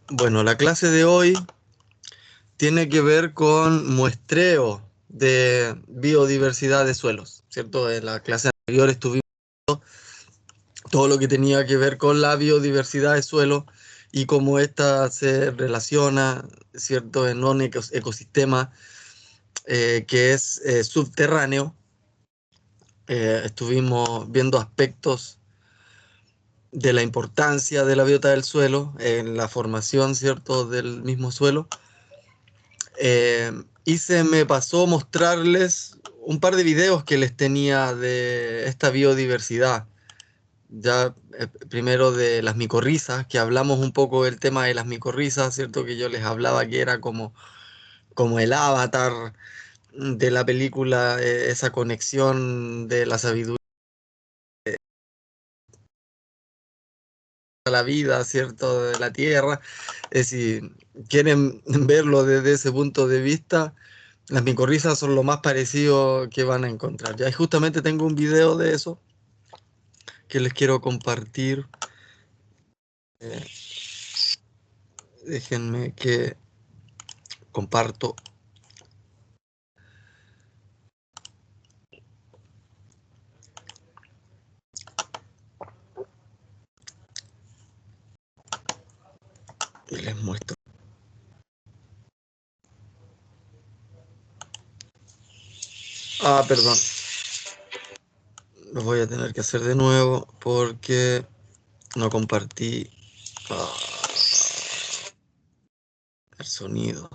Bueno, la clase de hoy tiene que ver con muestreo de biodiversidad de suelos, ¿cierto? En la clase anterior estuvimos todo lo que tenía que ver con la biodiversidad de suelo y cómo ésta se relaciona, ¿cierto?, en un ecosistema que es subterráneo. Estuvimos viendo aspectos de la importancia de la biota del suelo en la formación, ¿cierto?, del mismo suelo. Y se me pasó mostrarles un par de videos que les tenía de esta biodiversidad. Ya primero de las micorrizas, que hablamos un poco del tema de las micorrizas, ¿cierto? Que yo les hablaba que era como el avatar de la película, esa conexión de la sabiduría a la vida, ¿cierto? De la tierra. Si quieren verlo desde ese punto de vista, las micorrizas son lo más parecido que van a encontrar. Ya, y justamente tengo un video de eso que les quiero compartir. Eh, Déjenme que comparto. Y les muestro. Ah, perdón. Lo voy a tener que hacer de nuevo porque no compartí el sonido.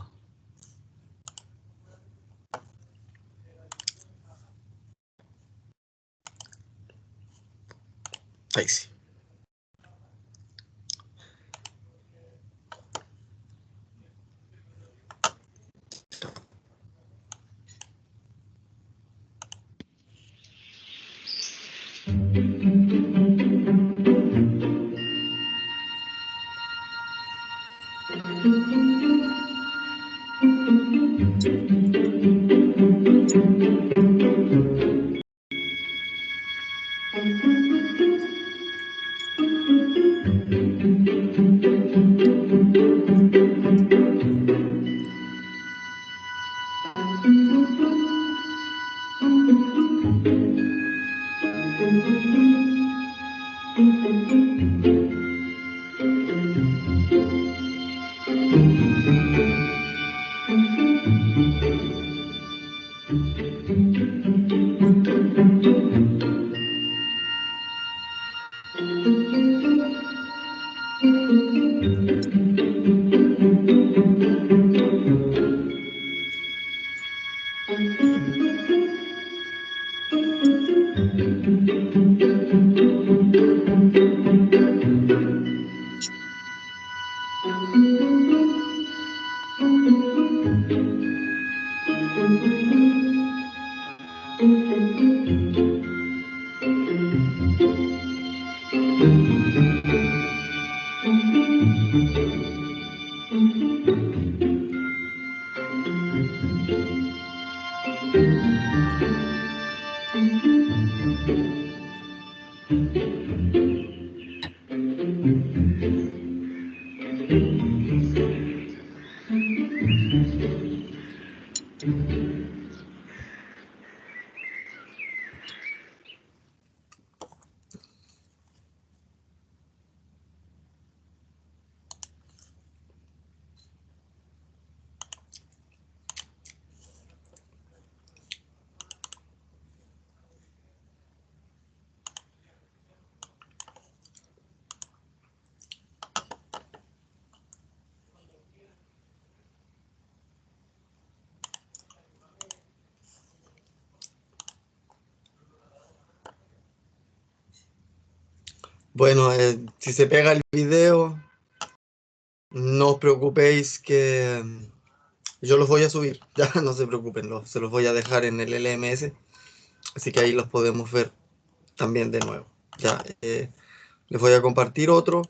Ahí sí. Bueno, si se pega el video, no os preocupéis que yo los voy a subir. Ya no se preocupen, se los voy a dejar en el LMS. Así que ahí los podemos ver también de nuevo. Ya, les voy a compartir otro.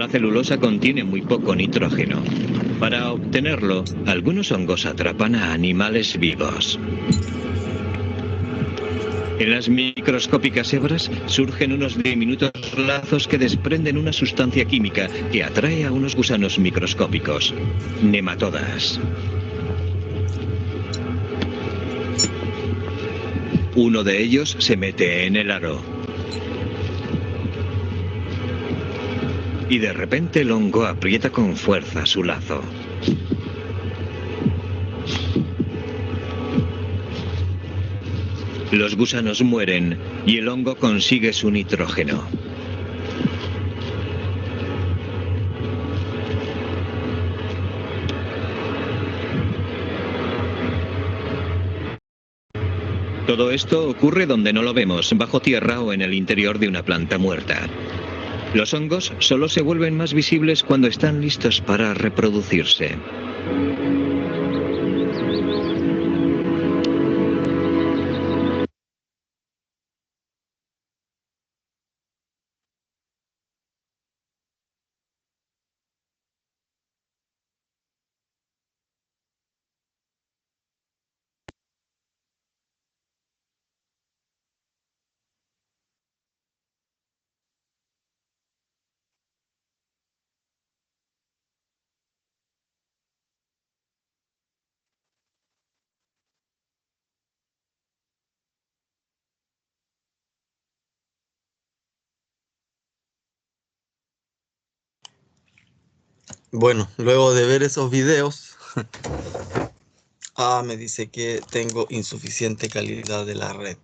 la celulosa contiene muy poco nitrógeno. Para obtenerlo, algunos hongos atrapan a animales vivos. En las microscópicas hebras surgen unos diminutos lazos que desprenden una sustancia química que atrae a unos gusanos microscópicos, nematodas. Uno de ellos se mete en el aro. Y de repente el hongo aprieta con fuerza su lazo. Los gusanos mueren y el hongo consigue su nitrógeno. Todo esto ocurre donde no lo vemos, bajo tierra o en el interior de una planta muerta. Los hongos solo se vuelven más visibles cuando están listos para reproducirse. Bueno, luego de ver esos videos, me dice que tengo insuficiente calidad de la red.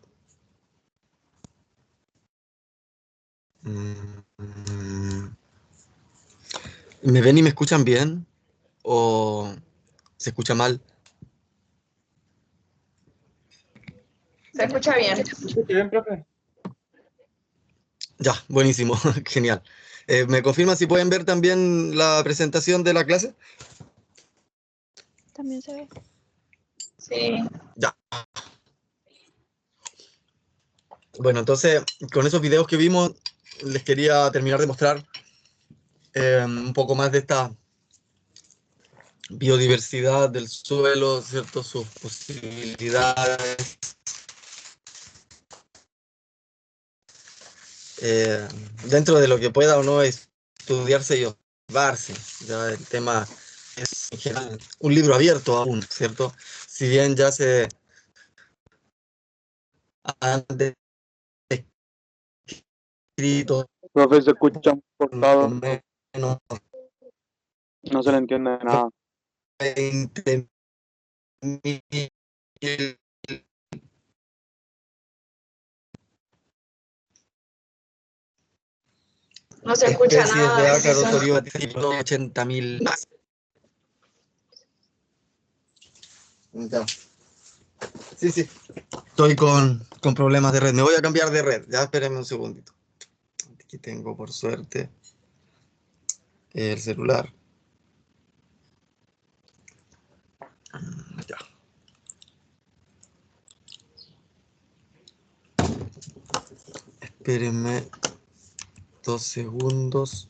¿Me ven y me escuchan bien? ¿O se escucha mal? Se escucha bien. ¿Se escucha bien, profe? Ya, buenísimo, genial. ¿Me confirman si pueden ver también la presentación de la clase? También se ve. Sí. Ya. Bueno, entonces, con esos videos que vimos, les quería terminar de mostrar un poco más de esta biodiversidad del suelo, ¿cierto? Sus posibilidades. Dentro de lo que pueda o no estudiarse y observarse. Ya el tema es en general un libro abierto aún, ¿cierto? Si bien ya se han descrito Profe, se escucha un más o cortado, menos no se le entiende nada. 20.000 No se escucha especies de nada, ácaros, profesor. orióticos, 80.000 más. Ya. Sí, sí. Estoy con problemas de red. Me voy a cambiar de red. Ya, espérenme un segundito. Aquí tengo, por suerte, el celular. Ya. Espérenme 2 segundos.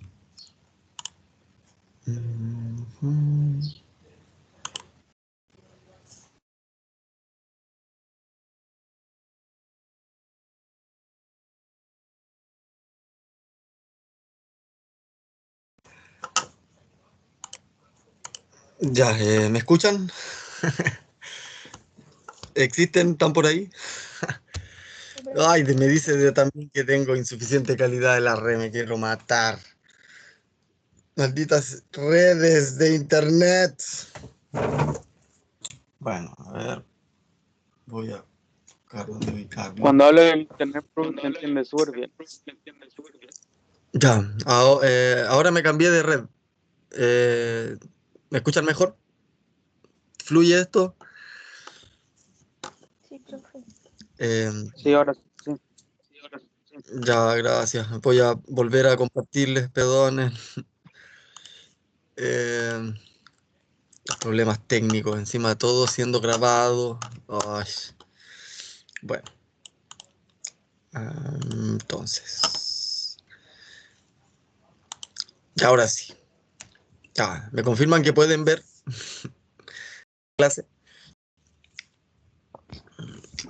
Ya, ¿me escuchan? ¿Existen? ¿Están por ahí? Ay, me dice también que tengo insuficiente calidad de la red, me quiero matar. Malditas redes de internet. Bueno, a ver. Voy a buscar dónde ubicarlo. Cuando hable del internet, profe, se entiende súper bien. Ya, ahora me cambié de red. ¿Me escuchan mejor? ¿Fluye esto? Sí, profe. Sí, ahora sí. Ya, gracias. Voy a volver a compartirles, perdonen. Problemas técnicos, encima de todo siendo grabado. Ay. Bueno, entonces. Ahora sí. Ya, me confirman que pueden ver clase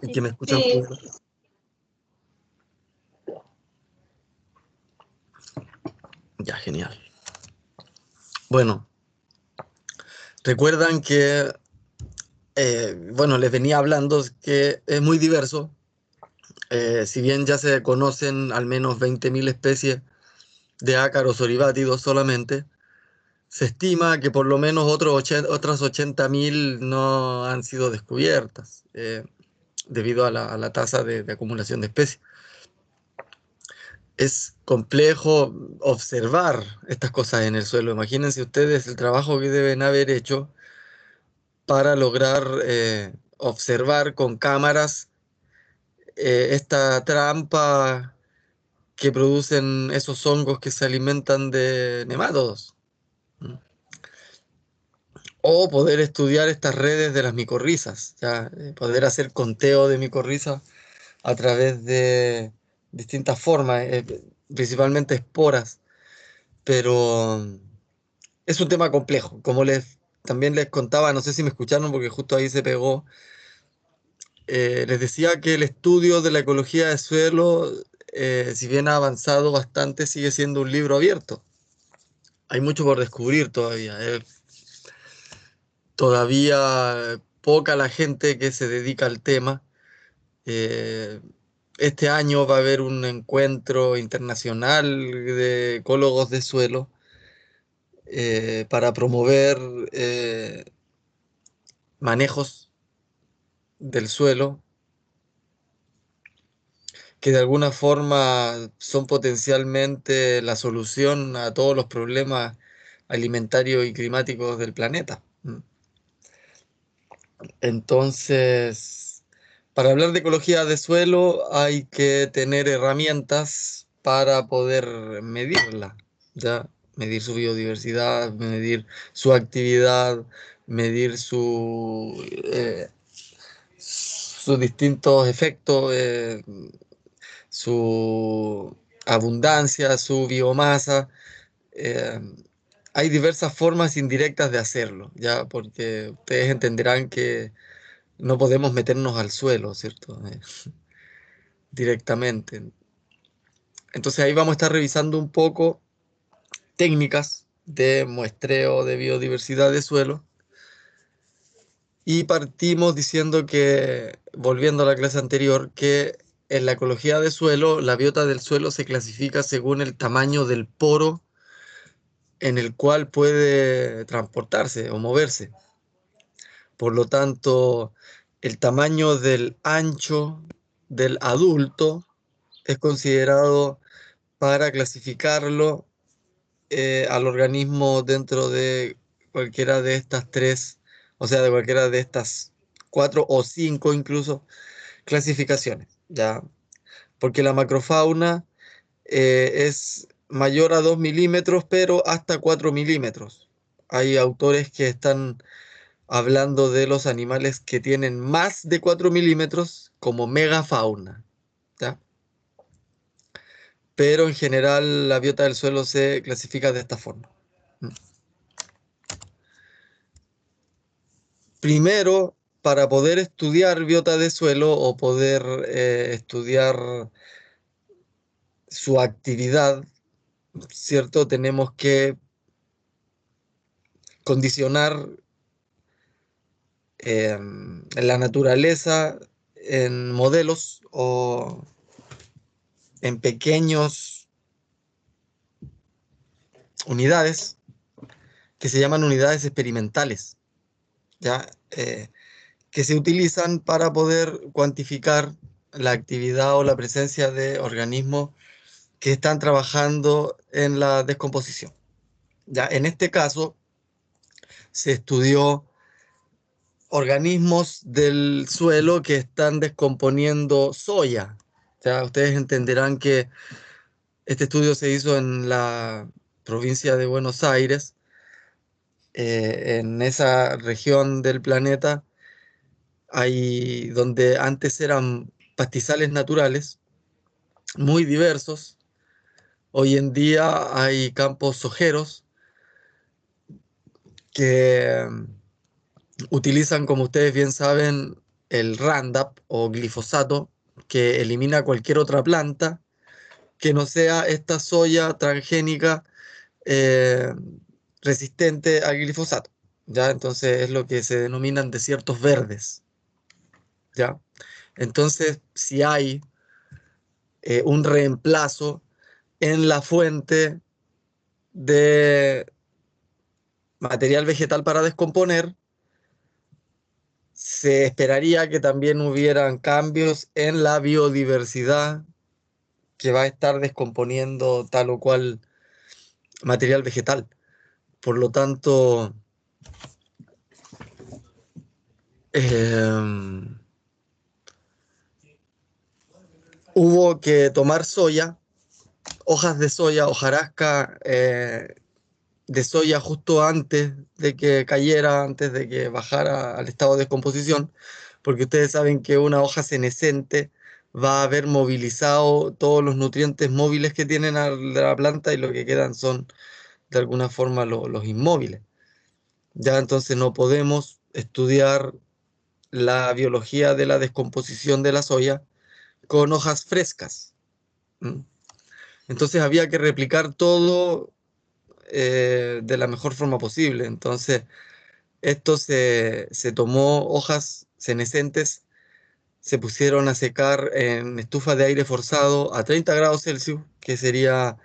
y que me escuchan Sí, fluido. Ya, genial. Bueno, recuerdan que, bueno, les venía hablando que es muy diverso. Si bien ya se conocen al menos 20.000 especies de ácaros oribátidos solamente, se estima que por lo menos otras 80.000 no han sido descubiertas debido a la tasa de acumulación de especies. Es complejo observar estas cosas en el suelo. Imagínense ustedes el trabajo que deben haber hecho para lograr observar con cámaras esta trampa que producen esos hongos que se alimentan de nemátodos. O poder estudiar estas redes de las micorrizas, ¿ya? Poder hacer conteo de micorrizas a través de distintas formas, principalmente esporas, pero es un tema complejo. Como también les contaba, no sé si me escucharon porque justo ahí se pegó, les decía que el estudio de la ecología de suelo, si bien ha avanzado bastante, sigue siendo un libro abierto. Hay mucho por descubrir todavía. Todavía poca la gente que se dedica al tema. Eh, este año va a haber un encuentro internacional de ecólogos de suelo para promover manejos del suelo que de alguna forma son potencialmente la solución a todos los problemas alimentarios y climáticos del planeta. Entonces, para hablar de ecología de suelo hay que tener herramientas para poder medirla, ¿ya? Medir su biodiversidad, medir su actividad, medir sus distintos efectos, su abundancia, su biomasa. eh, Hay diversas formas indirectas de hacerlo, ¿ya? Porque ustedes entenderán que no podemos meternos al suelo, ¿cierto? Directamente. Entonces ahí vamos a estar revisando un poco técnicas de muestreo de biodiversidad de suelo y partimos diciendo que, volviendo a la clase anterior, que en la ecología de suelo, la biota del suelo se clasifica según el tamaño del poro en el cual puede transportarse o moverse. Por lo tanto, el tamaño del ancho del adulto es considerado para clasificarlo al organismo dentro de cualquiera de estas tres, o sea, de cualquiera de estas cuatro o cinco incluso clasificaciones, ¿ya? Porque la macrofauna es mayor a 2 milímetros, pero hasta 4 milímetros. Hay autores que están hablando de los animales que tienen más de 4 milímetros como megafauna, ¿ya? Pero en general la biota del suelo se clasifica de esta forma. Primero, para poder estudiar biota de suelo o poder estudiar su actividad, ¿cierto? Tenemos que condicionar la naturaleza en modelos o en pequeños unidades que se llaman unidades experimentales, ¿ya? Que se utilizan para poder cuantificar la actividad o la presencia de organismos que están trabajando en la descomposición. Ya en este caso se estudió organismos del suelo que están descomponiendo soya. Ya ustedes entenderán que este estudio se hizo en la provincia de Buenos Aires, en esa región del planeta, hay donde antes eran pastizales naturales muy diversos, Hoy en día hay campos sojeros que utilizan, como ustedes bien saben, el Roundup o glifosato, que elimina cualquier otra planta que no sea esta soya transgénica eh, resistente al glifosato. ¿Ya? Entonces es lo que se denominan desiertos verdes. ¿Ya? Entonces, si hay un reemplazo en la fuente de material vegetal para descomponer, se esperaría que también hubieran cambios en la biodiversidad que va a estar descomponiendo tal o cual material vegetal. Por lo tanto, eh, hubo que tomar soya, hojas de soya, hojarasca de soya justo antes de que cayera, antes de que bajara al estado de descomposición, porque ustedes saben que una hoja senescente va a haber movilizado todos los nutrientes móviles que tienen de la planta y lo que quedan son de alguna forma los inmóviles. Ya entonces no podemos estudiar la biología de la descomposición de la soya con hojas frescas. ¿Mm? Entonces había que replicar todo de la mejor forma posible. Entonces, esto se tomó hojas senescentes, se pusieron a secar en estufa de aire forzado a 30 grados Celsius, que sería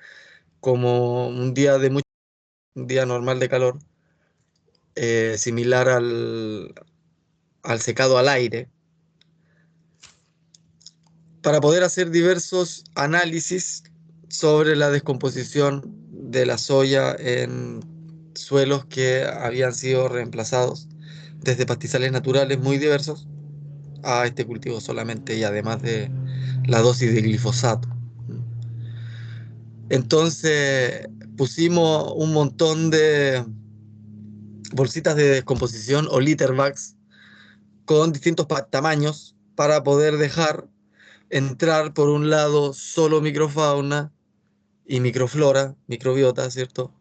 como un día normal de calor, similar al secado al aire, para poder hacer diversos análisis sobre la descomposición de la soya en suelos que habían sido reemplazados desde pastizales naturales muy diversos a este cultivo solamente y además de la dosis de glifosato. Entonces pusimos un montón de bolsitas de descomposición o litter bags con distintos tamaños para poder dejar entrar por un lado solo microfauna y microflora, microbiota, ¿cierto?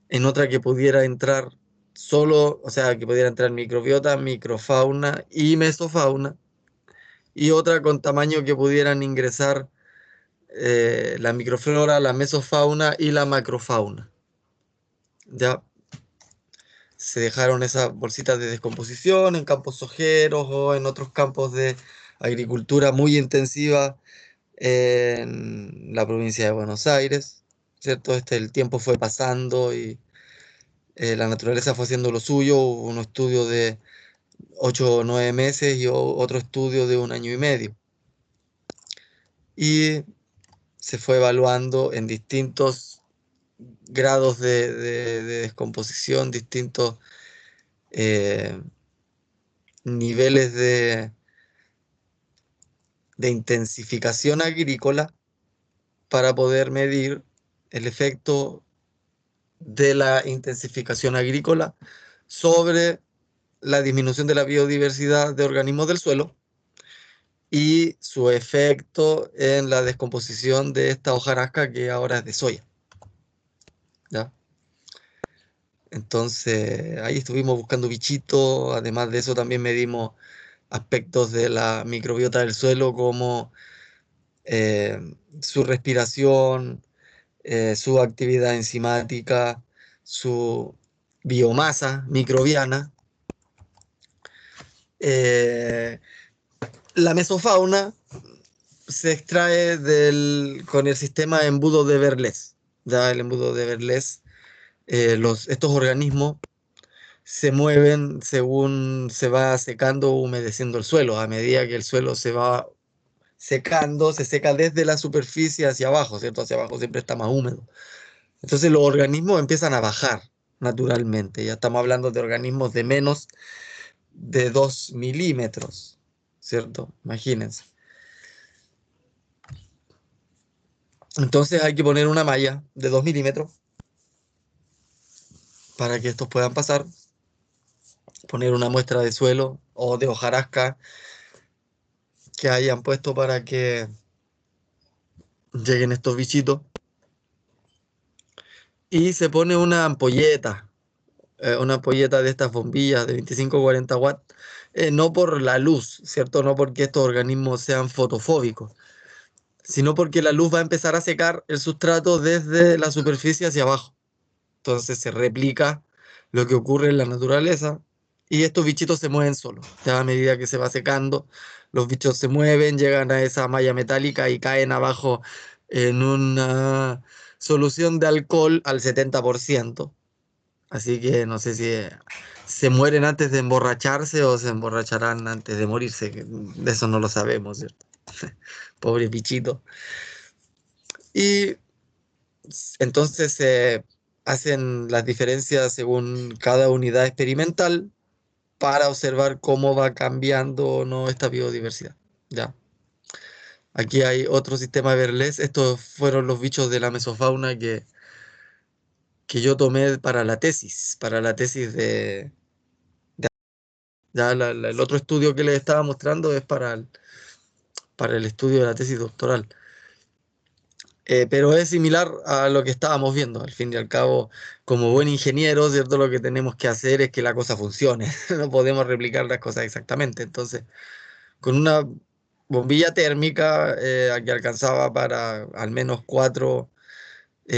En otra que pudiera entrar solo, o sea, que pudiera entrar microbiota, microfauna y mesofauna, y otra con tamaño que pudieran ingresar la microflora, la mesofauna y la macrofauna. Ya se dejaron esas bolsitas de descomposición en campos sojeros o en otros campos de agricultura muy intensiva en la provincia de Buenos Aires, ¿cierto? El tiempo fue pasando y la naturaleza fue haciendo lo suyo, hubo un estudio de 8 o 9 meses y otro estudio de un año y medio. Y se fue evaluando en distintos grados de descomposición, distintos eh, niveles de intensificación agrícola para poder medir el efecto de la intensificación agrícola sobre la disminución de la biodiversidad de organismos del suelo y su efecto en la descomposición de esta hojarasca que ahora es de soya. ¿Ya? Entonces ahí estuvimos buscando bichitos, además de eso también medimos aspectos de la microbiota del suelo como eh, su respiración, su actividad enzimática, su biomasa microbiana. Eh, la mesofauna se extrae con el sistema de embudo de Berlés. Ya el embudo de Berlés, estos organismos se mueven según se va secando o humedeciendo el suelo. A medida que el suelo se va secando, se seca desde la superficie hacia abajo, ¿cierto? Hacia abajo siempre está más húmedo. Entonces los organismos empiezan a bajar naturalmente. Ya estamos hablando de organismos de menos de 2 milímetros, ¿cierto? Imagínense. Entonces hay que poner una malla de 2 milímetros para que estos puedan pasar. Poner una muestra de suelo o de hojarasca que hayan puesto para que lleguen estos bichitos. y se pone una ampolleta de estas bombillas de 25 o 40 watts, no por la luz, ¿cierto? No porque estos organismos sean fotofóbicos, sino porque la luz va a empezar a secar el sustrato desde la superficie hacia abajo. Entonces se replica lo que ocurre en la naturaleza y estos bichitos se mueven solos. Ya a medida que se va secando, los bichos se mueven, llegan a esa malla metálica y caen abajo en una solución de alcohol al 70%. Así que no sé si se mueren antes de emborracharse o se emborracharán antes de morirse. De eso no lo sabemos, ¿cierto? Pobre bichito. Y entonces se hacen las diferencias según cada unidad experimental para observar cómo va cambiando o no esta biodiversidad. Ya. Aquí hay otro sistema Berlés. Estos fueron los bichos de la mesofauna que yo tomé para la tesis ya el otro estudio que les estaba mostrando es para el estudio de la tesis doctoral. Pero es similar a lo que estábamos viendo. Al fin y al cabo, como buen ingeniero, ¿cierto? Lo que tenemos que hacer es que la cosa funcione. No podemos replicar las cosas exactamente. Entonces, con una bombilla térmica que alcanzaba para al menos 4,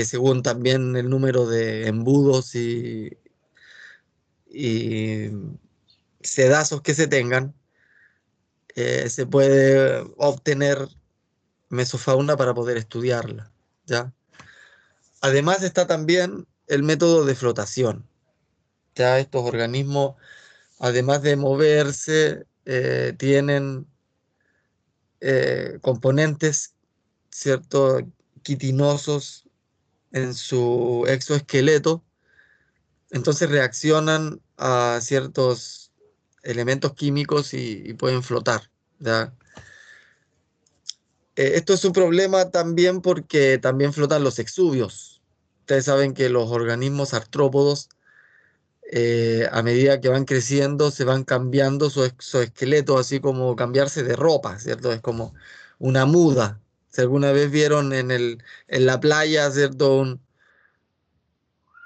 según también el número de embudos y sedazos que se tengan, se puede obtener mesofauna para poder estudiarla, ¿ya? Además está también el método de flotación. Ya estos organismos, además de moverse, tienen componentes, ¿cierto? Quitinosos en su exoesqueleto, entonces reaccionan a ciertos elementos químicos y pueden flotar, ¿ya? Esto es un problema también porque también flotan los exuvios. Ustedes saben que los organismos artrópodos, a medida que van creciendo, se van cambiando su exoesqueleto, así como cambiarse de ropa, ¿cierto? Es como una muda. Si alguna vez vieron en la playa, ¿cierto?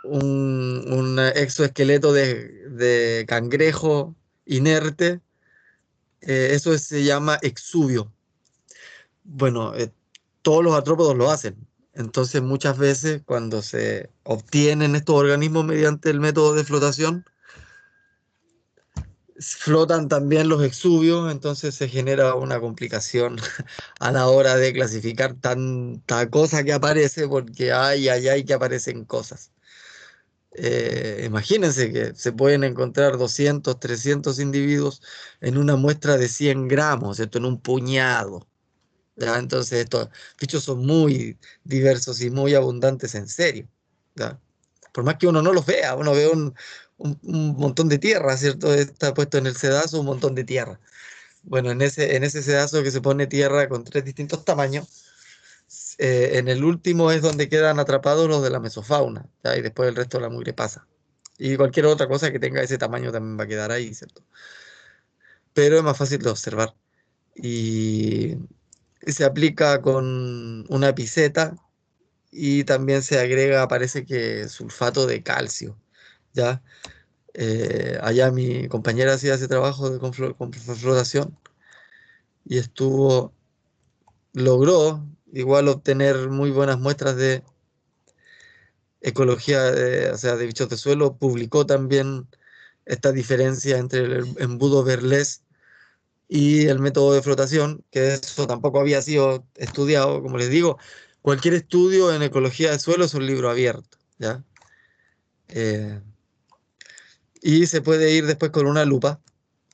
Un exoesqueleto de cangrejo inerte, eso se llama exuvio. Bueno, todos los artrópodos lo hacen. Entonces, muchas veces cuando se obtienen estos organismos mediante el método de flotación, flotan también los exuvios, entonces se genera una complicación a la hora de clasificar tanta cosa que aparece, porque hay que aparecen cosas. Imagínense que se pueden encontrar 200, 300 individuos en una muestra de 100 gramos, ¿cierto? En un puñado. ¿Ya? Entonces estos bichos son muy diversos y muy abundantes en serio. ¿Ya? Por más que uno no los vea, uno ve un montón de tierra, ¿cierto? Está puesto en el sedazo un montón de tierra. Bueno, en ese sedazo que se pone tierra con 3 distintos tamaños, en el último es donde quedan atrapados los de la mesofauna, ¿ya? Y después el resto de la mugre pasa. Y cualquier otra cosa que tenga ese tamaño también va a quedar ahí, ¿cierto? Pero es más fácil de observar. Y se aplica con una piseta y también se agrega, parece que sulfato de calcio, ¿ya? Allá mi compañera hacía ese trabajo con flotación y logró igual obtener muy buenas muestras de ecología, o sea, de bichos de suelo. Publicó también esta diferencia entre el embudo Berlés y el método de flotación, que eso tampoco había sido estudiado. Como les digo, cualquier estudio en ecología de suelo es un libro abierto, ¿ya? Eh, y se puede ir después con una lupa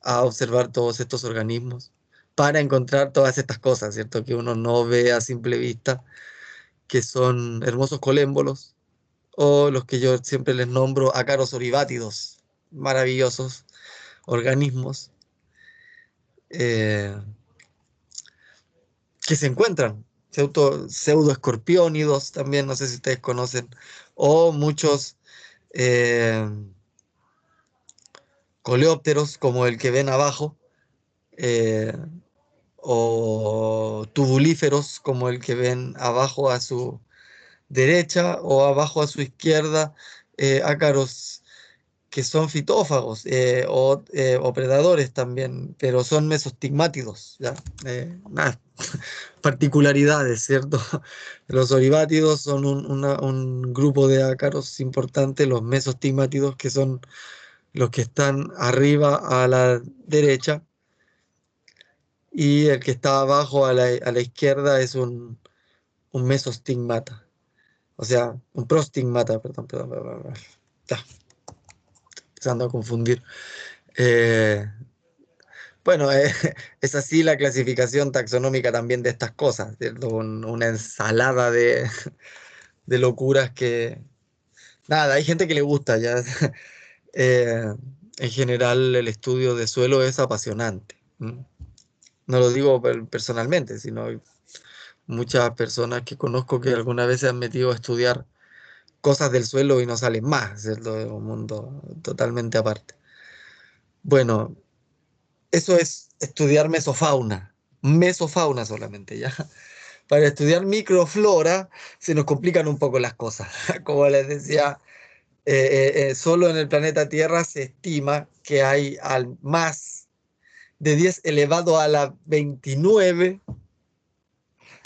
a observar todos estos organismos para encontrar todas estas cosas, ¿cierto? Que uno no ve a simple vista, que son hermosos colémbolos, o los que yo siempre les nombro ácaros oribátidos, maravillosos organismos eh, que se encuentran, pseudoescorpiónidos también, no sé si ustedes conocen, o muchos eh, coleópteros como el que ven abajo, eh, o tubulíferos como el que ven abajo a su derecha o abajo a su izquierda ácaros que son fitófagos o predadores también, pero son mesostigmátidos, ¿ya? Nada, particularidades, ¿cierto? Los oribátidos son un grupo de ácaros importante, los mesostigmátidos, que son los que están arriba a la derecha, y el que está abajo a la izquierda es un mesostigmata, o sea, un prostigmata, perdón. Ya, empezando a confundir. Eh, bueno, es así la clasificación taxonómica también de estas cosas, ¿cierto? Una ensalada de locuras que... Nada, hay gente que le gusta ya. Eh, en general el estudio de suelo es apasionante. ¿M? No lo digo personalmente, sino hay muchas personas que conozco que alguna vez se han metido a estudiar cosas del suelo y no salen más, ¿cierto? Es un mundo totalmente aparte. Bueno, eso es estudiar mesofauna solamente, ¿ya? Para estudiar microflora se nos complican un poco las cosas. Como les decía, solo en el planeta Tierra se estima que hay al más de 10 elevado a la 29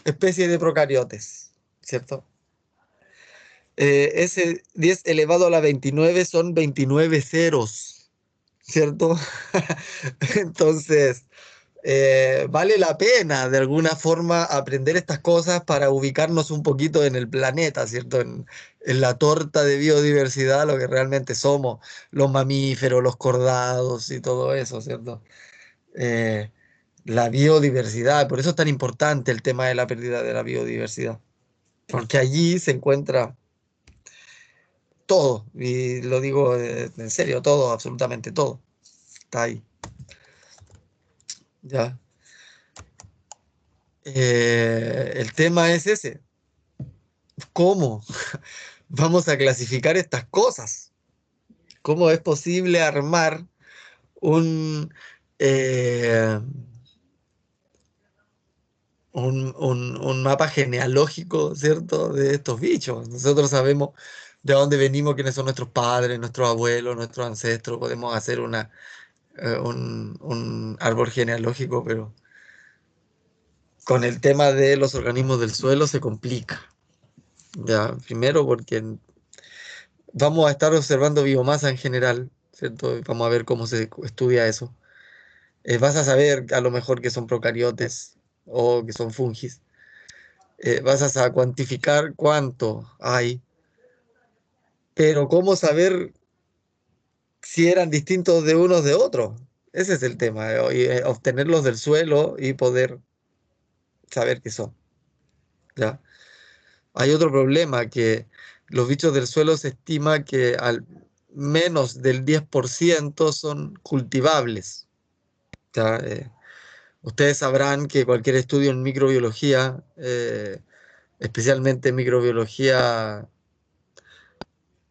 especies de procariotes, ¿cierto? Ese 10 elevado a la 29 son 29 ceros, ¿cierto? Entonces, vale la pena de alguna forma aprender estas cosas para ubicarnos un poquito en el planeta, ¿cierto? En la torta de biodiversidad, lo que realmente somos, los mamíferos, los cordados y todo eso, ¿cierto? Eh, la biodiversidad, por eso es tan importante el tema de la pérdida de la biodiversidad, porque allí se encuentra todo, y lo digo en serio, todo, absolutamente todo, está ahí, ¿ya? El tema es ese. ¿Cómo vamos a clasificar estas cosas? ¿Cómo es posible armar un, eh, un mapa genealógico, ¿cierto?, de estos bichos? Nosotros sabemos de dónde venimos, quiénes son nuestros padres, nuestros abuelos, nuestros ancestros. Podemos hacer un árbol genealógico, pero con el tema de los organismos del suelo se complica. Ya, primero porque vamos a estar observando biomasa en general, ¿cierto? Y vamos a ver cómo se estudia eso. Vas a saber a lo mejor que son procariotes o que son fungis. Vas a cuantificar cuánto hay, pero ¿cómo saber si eran distintos de unos de otros? Ese es el tema, obtenerlos del suelo y poder saber qué son, ¿ya? Hay otro problema, que los bichos del suelo se estima que al menos del 10% son cultivables. ¿Ya? Ustedes sabrán que cualquier estudio en microbiología, especialmente microbiología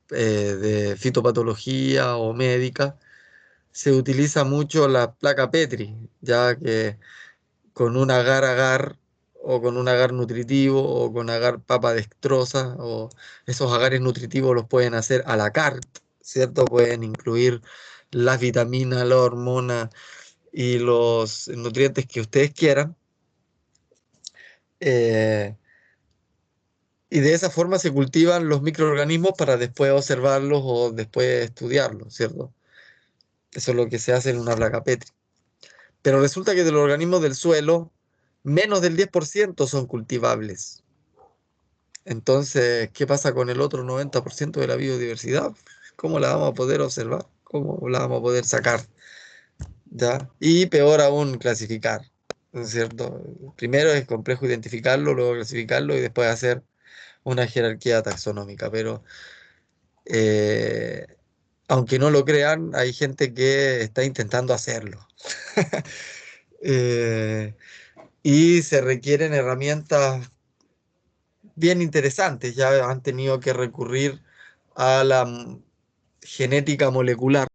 de fitopatología o médica, se utiliza mucho la placa Petri, ya que con un agar-agar o con un agar nutritivo o con agar papa dextrosa, o esos agares nutritivos los pueden hacer a la carte, ¿cierto? Pueden incluir las vitaminas, la hormona y los nutrientes que ustedes quieran. eh, y de esa forma se cultivan los microorganismos para después observarlos o después estudiarlos, ¿cierto? Eso es lo que se hace en una placa Petri. Pero resulta que de los organismos del suelo, menos del 10% son cultivables. Entonces, ¿qué pasa con el otro 90% de la biodiversidad? ¿Cómo la vamos a poder observar? ¿Cómo la vamos a poder sacar? ¿Ya? Y peor aún, clasificar, ¿no es cierto? Primero es complejo identificarlo, luego clasificarlo y después hacer una jerarquía taxonómica. Pero eh, aunque no lo crean, hay gente que está intentando hacerlo. Eh, y se requieren herramientas bien interesantes. Ya han tenido que recurrir a la genética molecular,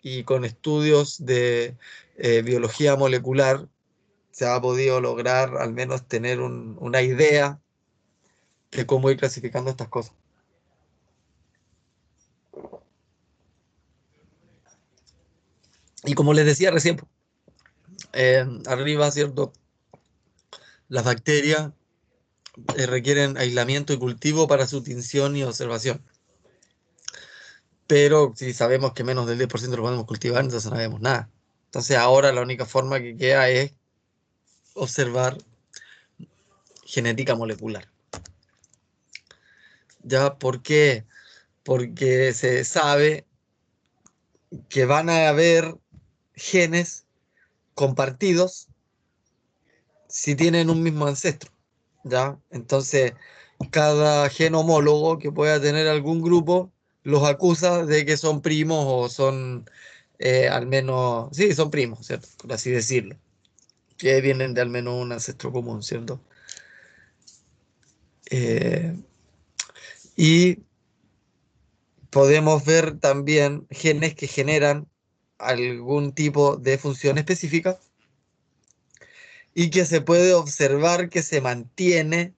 y con estudios de biología molecular se ha podido lograr al menos tener una idea de cómo ir clasificando estas cosas. Y como les decía recién, arriba, ¿cierto? Las bacterias requieren aislamiento y cultivo para su tinción y observación. Pero si sabemos que menos del 10% lo podemos cultivar, entonces no sabemos nada. Entonces ahora la única forma que queda es observar genética molecular. ¿Ya? ¿Por qué? Porque se sabe que van a haber genes compartidos si tienen un mismo ancestro. ¿Ya? Entonces, cada gen homólogo que pueda tener algún grupo los acusa de que son primos o son al menos, sí, son primos, ¿cierto? Por así decirlo, que vienen de al menos un ancestro común, ¿cierto? Y podemos ver también genes que generan algún tipo de función específica y que se puede observar que se mantiene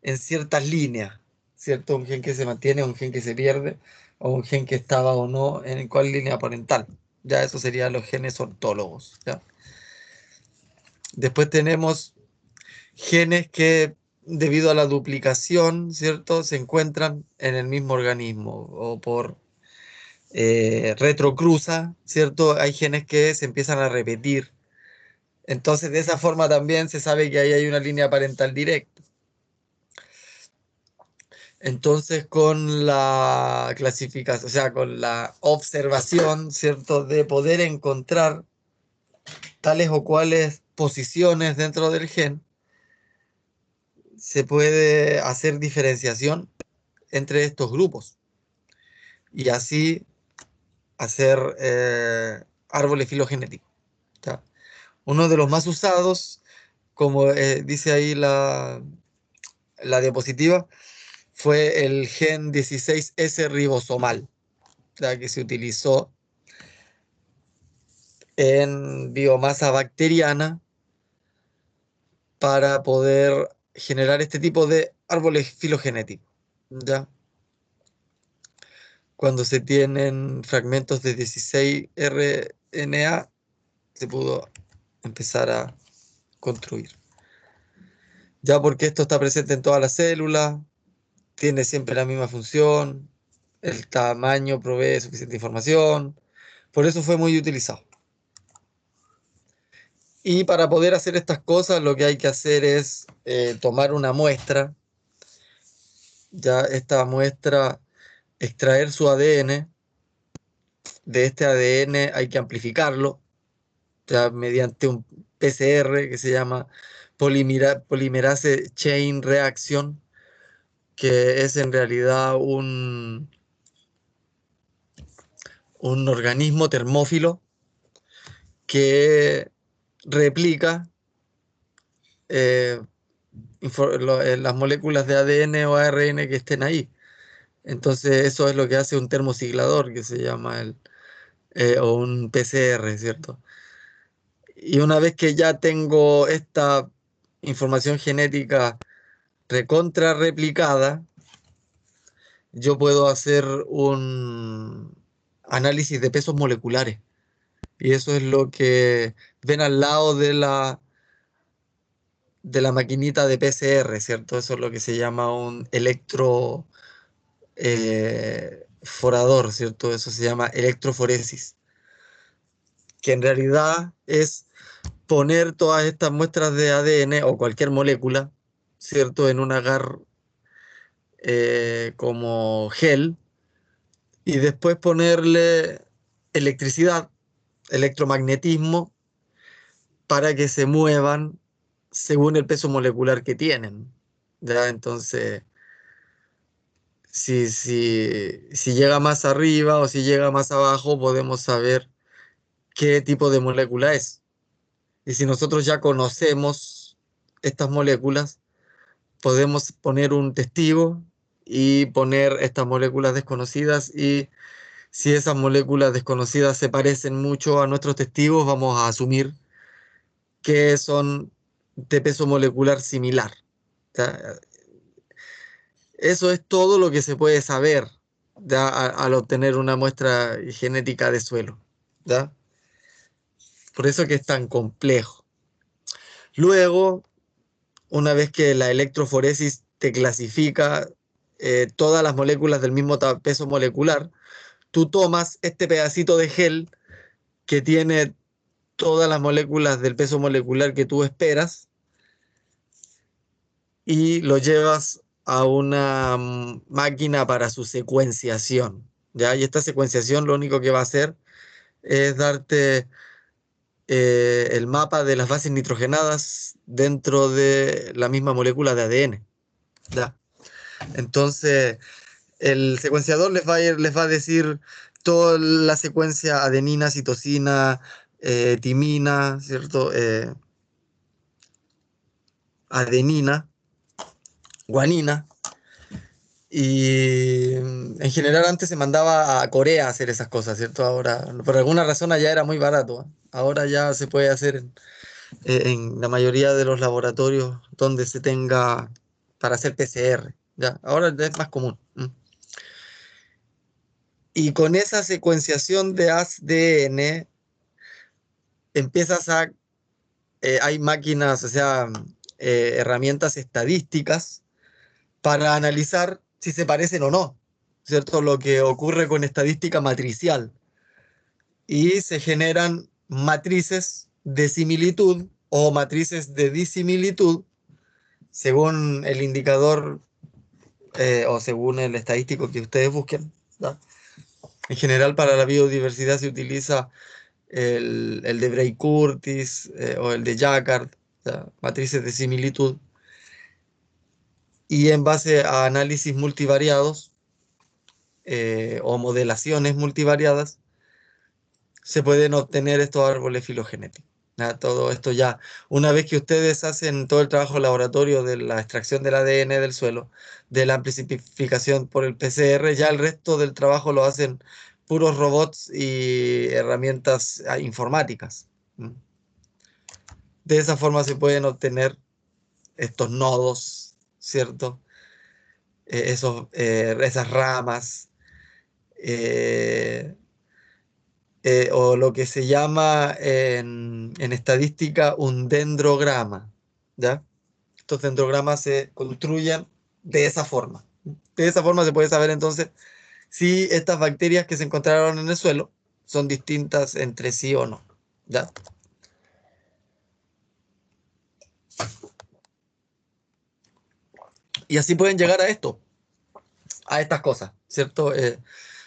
en ciertas líneas, ¿cierto? Un gen que se mantiene, un gen que se pierde, o un gen que estaba o no en cuál línea parental. Ya eso serían los genes ortólogos, ¿ya? Después tenemos genes que debido a la duplicación, ¿cierto? Se encuentran en el mismo organismo o por retrocruza, ¿cierto? Hay genes que se empiezan a repetir. Entonces, de esa forma también se sabe que ahí hay una línea parental directa. Entonces, con la clasificación, o sea, con la observación, ¿cierto? De poder encontrar tales o cuales posiciones dentro del gen, se puede hacer diferenciación entre estos grupos y así hacer árboles filogenéticos. ¿Ya? Uno de los más usados, como dice ahí la diapositiva, fue el gen 16S ribosomal, ya que se utilizó en biomasa bacteriana para poder generar este tipo de árboles filogenéticos. ¿Ya? Cuando se tienen fragmentos de 16 RNA, se pudo empezar a construir. Ya porque esto está presente en todas las células, tiene siempre la misma función, el tamaño provee suficiente información, por eso fue muy utilizado. Y para poder hacer estas cosas, lo que hay que hacer es tomar una muestra, ya esta muestra, extraer su ADN, de este ADN hay que amplificarlo, ya mediante un PCR que se llama Polymerase Chain Reaction, que es en realidad un organismo termófilo que replica eh, las moléculas de ADN o ARN que estén ahí. Entonces eso es lo que hace un termosiglador que se llama o un PCR, ¿cierto? Y una vez que ya tengo esta información genética recontra replicada, yo puedo hacer un análisis de pesos moleculares. Y eso es lo que ven al lado de la maquinita de PCR, ¿cierto? Eso es lo que se llama un electroforador, ¿cierto? Eso se llama electroforesis, que en realidad es poner todas estas muestras de ADN o cualquier molécula, ¿cierto? En un agar como gel y después ponerle electricidad, electromagnetismo, para que se muevan según el peso molecular que tienen. ¿Ya? Entonces, si llega más arriba o si llega más abajo, podemos saber qué tipo de molécula es. Y si nosotros ya conocemos estas moléculas, podemos poner un testigo y poner estas moléculas desconocidas, y si esas moléculas desconocidas se parecen mucho a nuestros testigos, vamos a asumir que son de peso molecular similar. ¿Ya? Eso es todo lo que se puede saber ya, al obtener una muestra genética de suelo, ¿ya? Por eso que es tan complejo. Luego, una vez que la electroforesis te clasifica todas las moléculas del mismo peso molecular, tú tomas este pedacito de gel que tiene todas las moléculas del peso molecular que tú esperas y lo llevas a una máquina para su secuenciación, ¿ya? Y esta secuenciación lo único que va a hacer es darte el mapa de las bases nitrogenadas dentro de la misma molécula de ADN, ¿ya? Entonces, el secuenciador les va a decir toda la secuencia adenina, citosina, timina, ¿cierto? Adenina, guanina. Y en general antes se mandaba a Corea a hacer esas cosas, ¿cierto? Ahora, por alguna razón allá era muy barato, ¿eh? Ahora ya se puede hacer en la mayoría de los laboratorios donde se tenga para hacer PCR, ¿ya? Ahora es más común. Y con esa secuenciación de ADN empiezas a... hay máquinas, o sea, herramientas estadísticas para analizar si se parecen o no, ¿cierto? Lo que ocurre con estadística matricial. Y se generan matrices de similitud o matrices de disimilitud según el indicador o según el estadístico que ustedes busquen, ¿no? En general, para la biodiversidad se utiliza el de Bray-Curtis o el de Jacquard, ¿no? Matrices de similitud. Y en base a análisis multivariados o modelaciones multivariadas, se pueden obtener estos árboles filogenéticos. Todo esto ya, una vez que ustedes hacen todo el trabajo laboratorio de la extracción del ADN del suelo, de la amplificación por el PCR, ya el resto del trabajo lo hacen puros robots y herramientas informáticas. De esa forma se pueden obtener estos nodos, ¿cierto? Esas ramas, eh, o lo que se llama en estadística un dendrograma, ¿ya? Estos dendrogramas se construyen de esa forma. De esa forma se puede saber entonces si estas bacterias que se encontraron en el suelo son distintas entre sí o no, ¿ya? Y así pueden llegar a esto, a estas cosas, ¿cierto?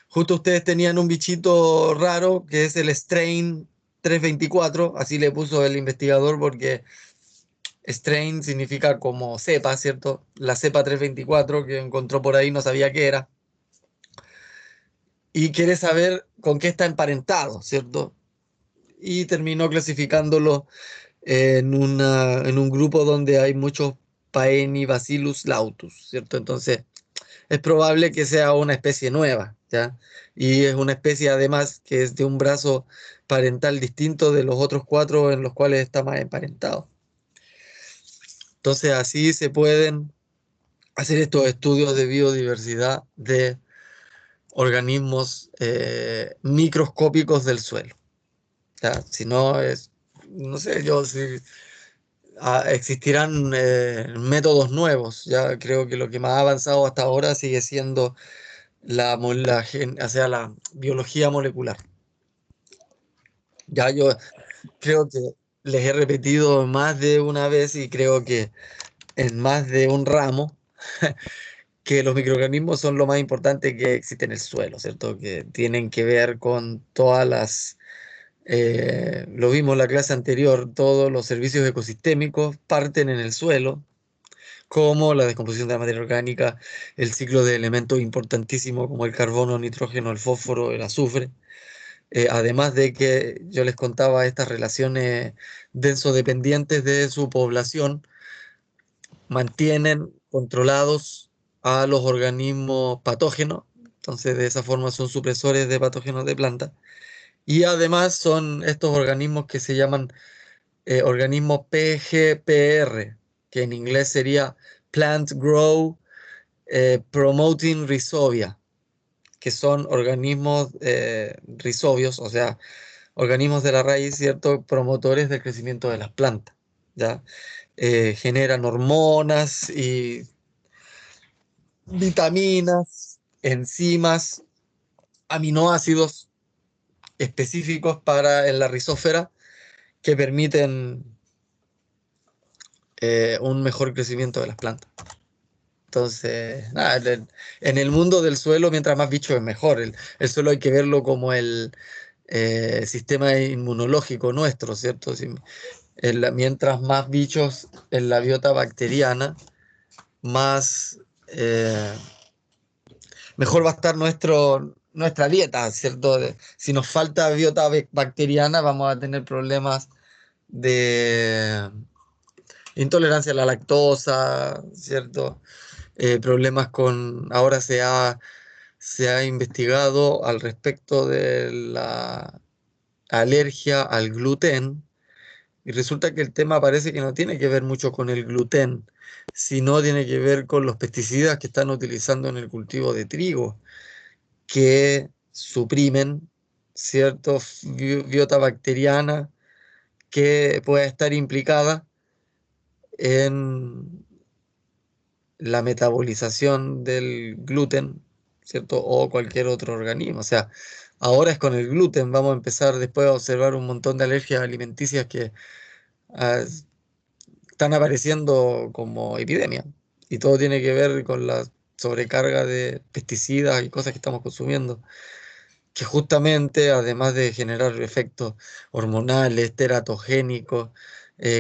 Justo ustedes tenían un bichito raro que es el strain 324, así le puso el investigador porque strain significa como cepa, ¿cierto? La cepa 324 que encontró por ahí no sabía qué era. Y quiere saber con qué está emparentado, ¿cierto? Y terminó clasificándolo en un grupo donde hay muchos Paenibacillus lautus, ¿cierto? Entonces, es probable que sea una especie nueva, ¿ya? Y es una especie además que es de un brazo parental distinto de los otros 4 en los cuales está más emparentado. Entonces, así se pueden hacer estos estudios de biodiversidad de organismos microscópicos del suelo. ¿Ya? Si no es, no sé yo si existirán métodos nuevos. Ya creo que lo que más ha avanzado hasta ahora sigue siendo o sea, la biología molecular. Ya yo creo que les he repetido más de una vez y creo que en más de un ramo que los microorganismos son lo más importante que existe en el suelo, ¿cierto? Que tienen que ver con todas las, lo vimos en la clase anterior, todos los servicios ecosistémicos parten en el suelo, como la descomposición de la materia orgánica, el ciclo de elementos importantísimos como el carbono, el nitrógeno, el fósforo, el azufre. Además de que yo les contaba estas relaciones densodependientes de su población, mantienen controlados a los organismos patógenos, entonces de esa forma son supresores de patógenos de planta, y además son estos organismos que se llaman organismos PGPR, que en inglés sería Plant Grow promoting rhizobia, que son organismos rhizobios, o sea, organismos de la raíz, ¿cierto? Promotores del crecimiento de las plantas, ¿ya? Generan hormonas y vitaminas, enzimas, aminoácidos específicos para en la rizósfera que permiten un mejor crecimiento de las plantas. Entonces, nada, en el mundo del suelo, mientras más bichos es mejor. El suelo hay que verlo como el sistema inmunológico nuestro, ¿cierto? Mientras más bichos en la biota bacteriana, más mejor va a estar nuestra dieta, ¿cierto? Si nos falta biota bacteriana, vamos a tener problemas de intolerancia a la lactosa, ¿cierto? Problemas ahora se ha investigado al respecto de la alergia al gluten, y resulta que el tema parece que no tiene que ver mucho con el gluten, sino tiene que ver con los pesticidas que están utilizando en el cultivo de trigo, que suprimen, ¿cierto? Biota bacteriana que pueda estar implicada en la metabolización del gluten, ¿cierto? O cualquier otro organismo. O sea, ahora es con el gluten, vamos a empezar después a observar un montón de alergias alimenticias que ah, están apareciendo como epidemia. Y todo tiene que ver con la sobrecarga de pesticidas y cosas que estamos consumiendo, que justamente, además de generar efectos hormonales, teratogénicos,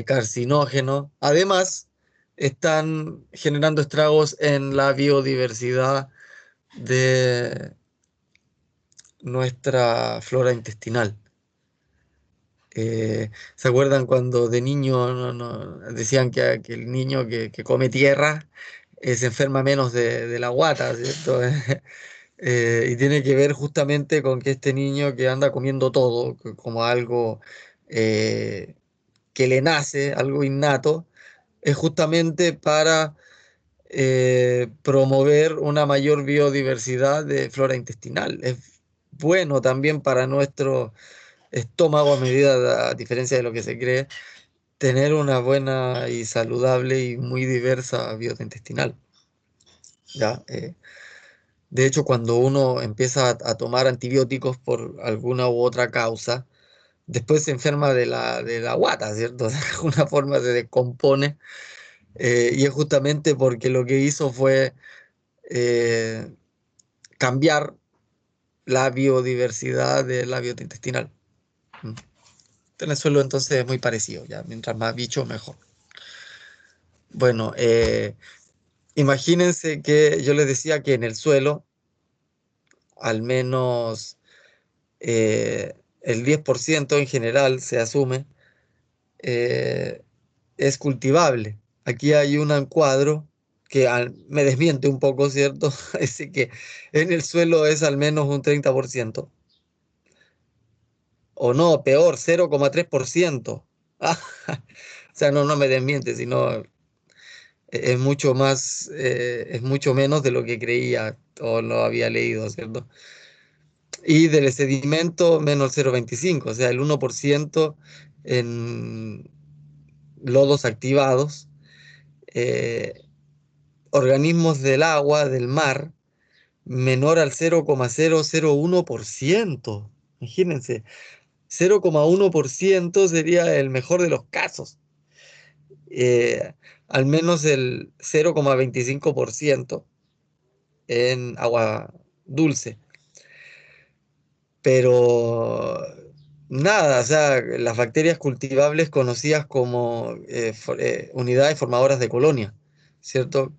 carcinógenos, además están generando estragos en la biodiversidad de nuestra flora intestinal. ¿Se acuerdan cuando de niño decían que el niño que come tierra se enferma menos de la guata, ¿cierto? Y tiene que ver justamente con que este niño que anda comiendo todo, como algo eh, que le nace, algo innato, es justamente para promover una mayor biodiversidad de flora intestinal. Es bueno también para nuestro estómago, a diferencia de lo que se cree, tener una buena y saludable y muy diversa biota intestinal. ¿Ya? De hecho, cuando uno empieza a tomar antibióticos por alguna u otra causa, después se enferma de la guata, ¿cierto? De alguna forma se descompone, y es justamente porque lo que hizo fue eh, cambiar la biodiversidad de la biota intestinal. Mm. En el suelo entonces es muy parecido, ya, mientras más bicho, mejor. Bueno, imagínense que yo les decía que en el suelo, al menos el 10% en general se asume, eh, es cultivable. Aquí hay un encuadro que me desmiente un poco, ¿cierto? Dice que en el suelo es al menos un 30%. O no, peor, 0,3%. Ah, o sea, no me desmiente, sino es mucho más, es mucho menos de lo que creía o lo había leído, ¿cierto? Y del sedimento menos 0,25, o sea, el 1% en lodos activados, eh, organismos del agua, del mar, menor al 0,001%. Imagínense, 0,1% sería el mejor de los casos. Al menos el 0,25% en agua dulce. Pero nada, o sea, las bacterias cultivables conocidas como unidades formadoras de colonia, ¿cierto?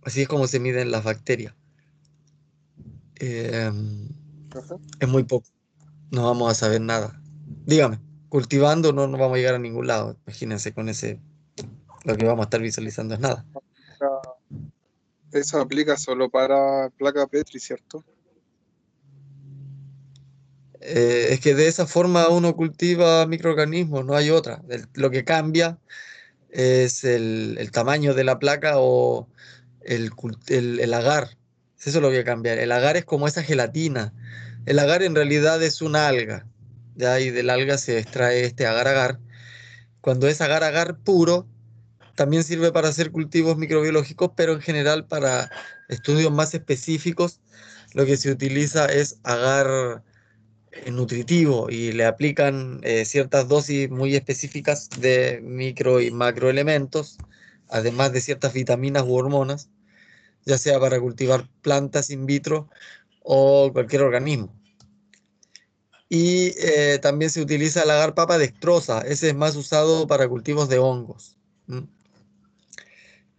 Así es como se miden las bacterias. Eh, Ajá. es muy poco, no vamos a saber nada. Dígame, cultivando no vamos a llegar a ningún lado. Imagínense con lo que vamos a estar visualizando es nada. Eso aplica solo para placa Petri, ¿cierto? Es que de esa forma uno cultiva microorganismos, no hay otra. Lo que cambia es el tamaño de la placa o el agar. Eso es lo que hay que cambiar. El agar es como esa gelatina. El agar en realidad es una alga. ¿Ya? Y del alga se extrae este agar-agar. Cuando es agar-agar puro, también sirve para hacer cultivos microbiológicos, pero en general para estudios más específicos, lo que se utiliza es agar nutritivo y le aplican ciertas dosis muy específicas de micro y macroelementos, además de ciertas vitaminas u hormonas, ya sea para cultivar plantas in vitro o cualquier organismo. Y también se utiliza el agar papa dextrosa, ese es más usado para cultivos de hongos. ¿Mm?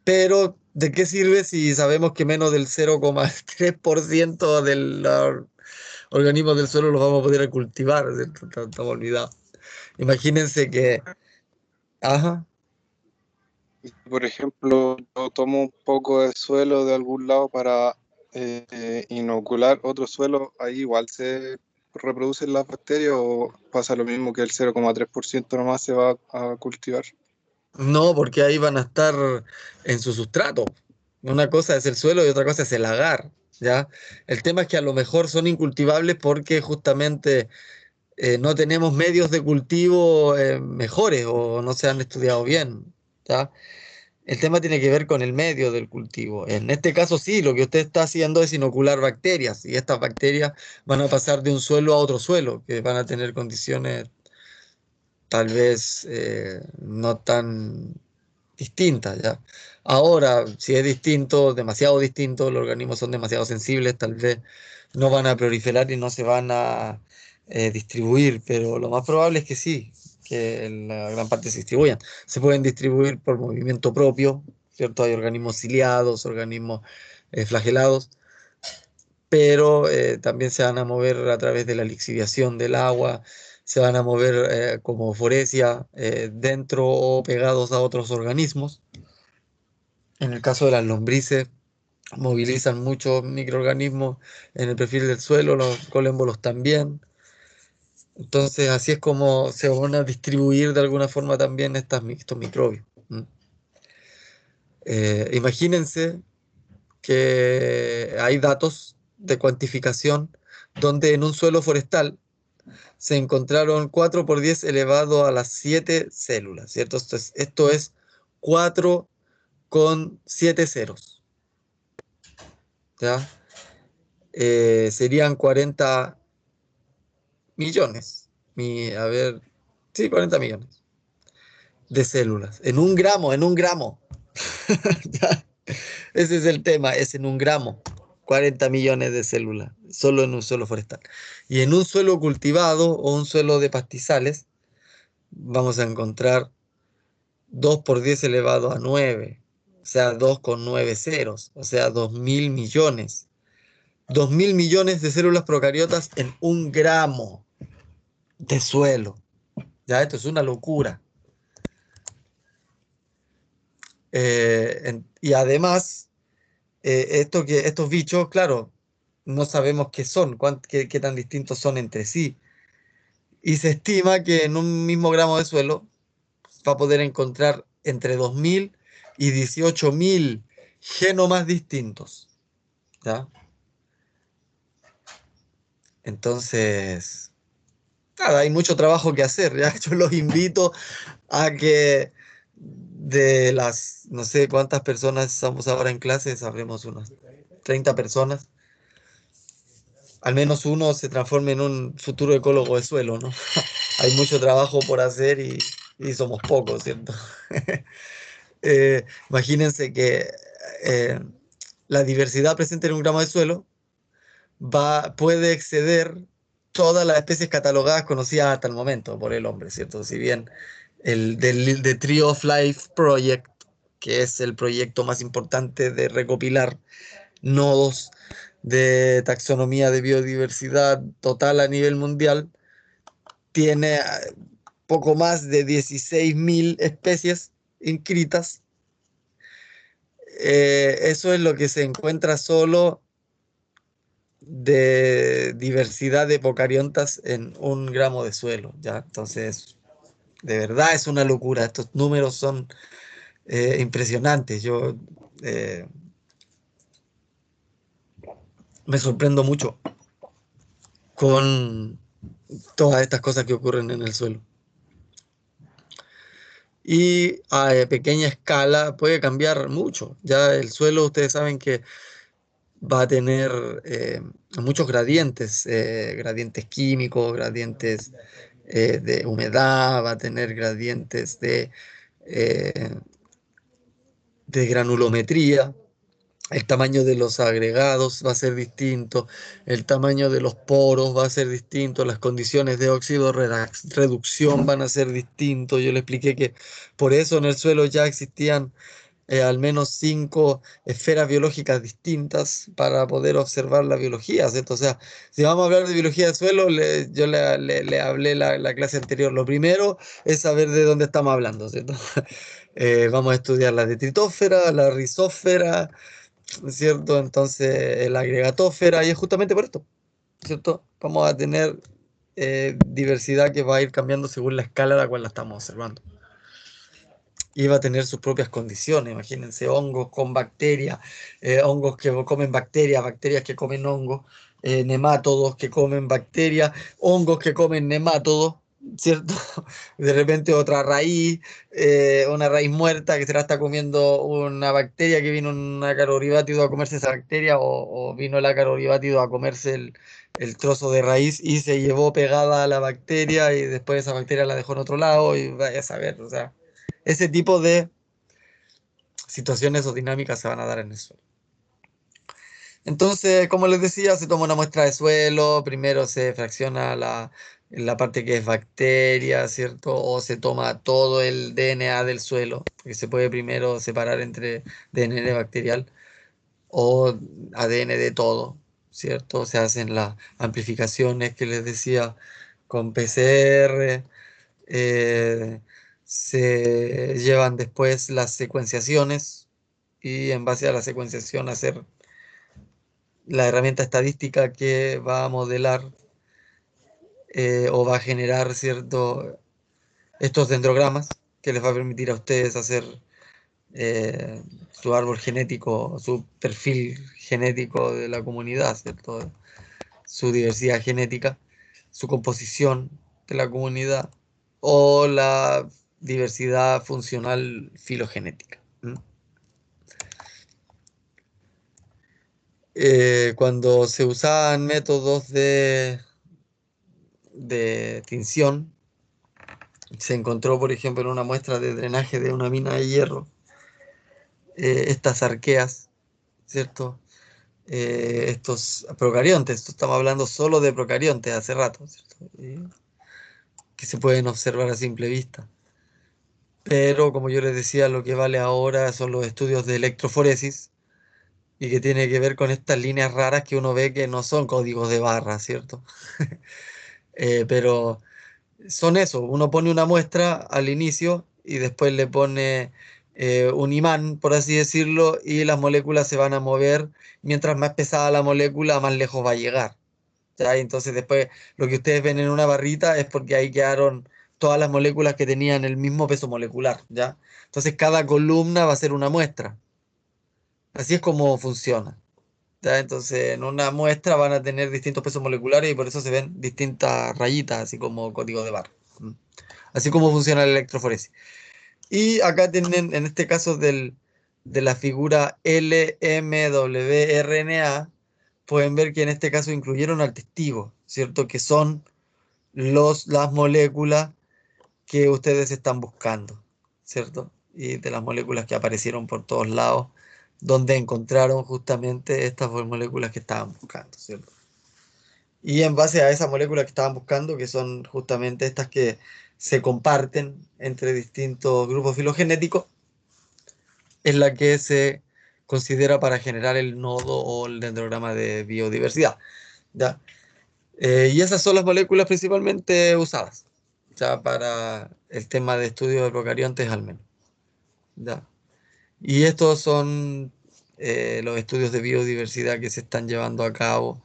Pero, ¿de qué sirve si sabemos que menos del 0,3% del organismos del suelo los vamos a poder cultivar? Estamos olvidados. Imagínense que, ajá, Y, por ejemplo, yo tomo un poco de suelo de algún lado para inocular otro suelo, ahí igual se reproducen las bacterias o pasa lo mismo que el 0,3% nomás se va a cultivar. no, porque ahí van a estar en su sustrato. Una cosa es el suelo y otra cosa es el agar, ¿ya? El tema es que a lo mejor son incultivables porque justamente no tenemos medios de cultivo mejores o no se han estudiado bien, ¿ya? El tema tiene que ver con el medio del cultivo. En este caso sí, lo que usted está haciendo es inocular bacterias y estas bacterias van a pasar de un suelo a otro suelo, que van a tener condiciones tal vez no tan distintas, ¿ya? Ahora, si es distinto, demasiado distinto, los organismos son demasiado sensibles, tal vez no van a proliferar y no se van a distribuir, pero lo más probable es que sí, que la gran parte se distribuyan. Se pueden distribuir por movimiento propio, ¿cierto? Hay organismos ciliados, organismos flagelados, pero también se van a mover a través de la lixiviación del agua, se van a mover como foresia dentro o pegados a otros organismos. En el caso de las lombrices, movilizan muchos microorganismos en el perfil del suelo, los colémbolos también. Entonces, así es como se van a distribuir de alguna forma también estos microbios. ¿Mm? Imagínense que hay datos de cuantificación donde en un suelo forestal se encontraron 4 por 10 elevado a las 7 células, ¿cierto? Esto es 4 con 7 ceros, ¿ya? Serían 40 millones, a ver, sí, 40 millones de células, en un gramo, ¿ya? Ese es el tema, es en un gramo, 40 millones de células, solo en un suelo forestal. Y en un suelo cultivado o un suelo de pastizales, vamos a encontrar 2 por 10 elevado a 9, o sea, 2 con 9 ceros, o sea, 2.000 millones. 2.000 millones de células procariotas en un gramo de suelo. Ya, esto es una locura. Y además, estos bichos, claro, no sabemos qué son, qué tan distintos son entre sí. Y se estima que en un mismo gramo de suelo va a poder encontrar entre 2.000 y 18.000 genomas distintos. ¿Ya? Entonces, nada, hay mucho trabajo que hacer. ¿Ya? Yo los invito a que de las, no sé cuántas personas estamos ahora en clase, sabremos unas 30 personas, al menos uno se transforme en un futuro ecólogo de suelo, ¿no? Hay mucho trabajo por hacer y somos pocos, ¿cierto? Imagínense que eh, la diversidad presente en un gramo de suelo puede exceder todas las especies catalogadas conocidas hasta el momento por el hombre, ¿cierto? Si bien The Tree of Life Project, que es el proyecto más importante de recopilar nodos de taxonomía de biodiversidad total a nivel mundial, tiene poco más de 16.000 especies inscritas. Eso es lo que se encuentra solo de diversidad de procariontas en un gramo de suelo, ¿ya? Entonces, De verdad es una locura. Estos números son impresionantes. Yo me sorprendo mucho con todas estas cosas que ocurren en el suelo. Y a pequeña escala puede cambiar mucho. Ya el suelo, ustedes saben que va a tener muchos gradientes, gradientes químicos, gradientes de humedad, va a tener gradientes eh, de granulometría. El tamaño de los agregados va a ser distinto, el tamaño de los poros va a ser distinto, las condiciones de óxido reducción van a ser distintos. Yo le expliqué que por eso en el suelo ya existían al menos 5 esferas biológicas distintas para poder observar la biología, ¿cierto? O sea, si vamos a hablar de biología del suelo, yo le hablé la clase anterior. Lo primero es saber de dónde estamos hablando, ¿cierto? Vamos a estudiar la detritósfera, la rizósfera, ¿cierto? Entonces, la agregatósfera, y es justamente por esto, ¿cierto? Vamos a tener diversidad que va a ir cambiando según la escala a la cual la estamos observando. Y va a tener sus propias condiciones. Imagínense hongos con bacterias, hongos que comen bacterias, bacterias que comen hongos, nemátodos que comen bacterias, hongos que comen nemátodos, ¿cierto? De repente otra raíz, una raíz muerta que se la está comiendo una bacteria, que vino un ácaro vibátido a comerse esa bacteria, o vino el ácaro vibátido a comerse el trozo de raíz y se llevó pegada a la bacteria y después esa bacteria la dejó en otro lado y vaya a saber, o sea, ese tipo de situaciones o dinámicas se van a dar en el suelo. Entonces, como les decía, se toma una muestra de suelo, primero se fracciona la parte que es bacteria, ¿cierto? O se toma todo el DNA del suelo, porque se puede primero separar entre DNA bacterial o ADN de todo, ¿cierto? Se hacen las amplificaciones que les decía con PCR, se llevan después las secuenciaciones y en base a la secuenciación hacer la herramienta estadística que va a modelar o va a generar estos dendrogramas que les va a permitir a ustedes hacer su árbol genético, su perfil genético de la comunidad, ¿cierto? Su diversidad genética, su composición de la comunidad o la diversidad funcional filogenética. Cuando se usaban métodos de tinción, se encontró, por ejemplo, en una muestra de drenaje de una mina de hierro, estas arqueas, ¿cierto? Estos procariontes, estamos hablando solo de procariontes hace rato, ¿cierto? Que se pueden observar a simple vista. Pero, como yo les decía, lo que vale ahora son los estudios de electroforesis y que tiene que ver con estas líneas raras que uno ve que no son códigos de barra, ¿cierto? Pero son eso, uno pone una muestra al inicio y después le pone un imán, por así decirlo, y las moléculas se van a mover. Mientras más pesada la molécula, más lejos va a llegar. ¿Ya? Y entonces después lo que ustedes ven en una barrita es porque ahí quedaron todas las moléculas que tenían el mismo peso molecular, ¿ya? Entonces cada columna va a ser una muestra. Así es como funciona. ¿Ya? Entonces en una muestra van a tener distintos pesos moleculares y por eso se ven distintas rayitas, así como código de barra. Así como funciona la electroforesis. Y acá tienen, en este caso de la figura LMWRNA, pueden ver que en este caso incluyeron al testigo, ¿cierto? Que son las moléculas que ustedes están buscando, ¿cierto? Y de las moléculas que aparecieron por todos lados, donde encontraron justamente estas moléculas que estaban buscando, ¿cierto? Y en base a esa molécula que estaban buscando, que son justamente estas que se comparten entre distintos grupos filogenéticos, es la que se considera para generar el nodo o el dendrograma de biodiversidad, ¿ya? Y esas son las moléculas principalmente usadas, ya para el tema de estudio de procariontes al menos, ¿ya? Y estos son los estudios de biodiversidad que se están llevando a cabo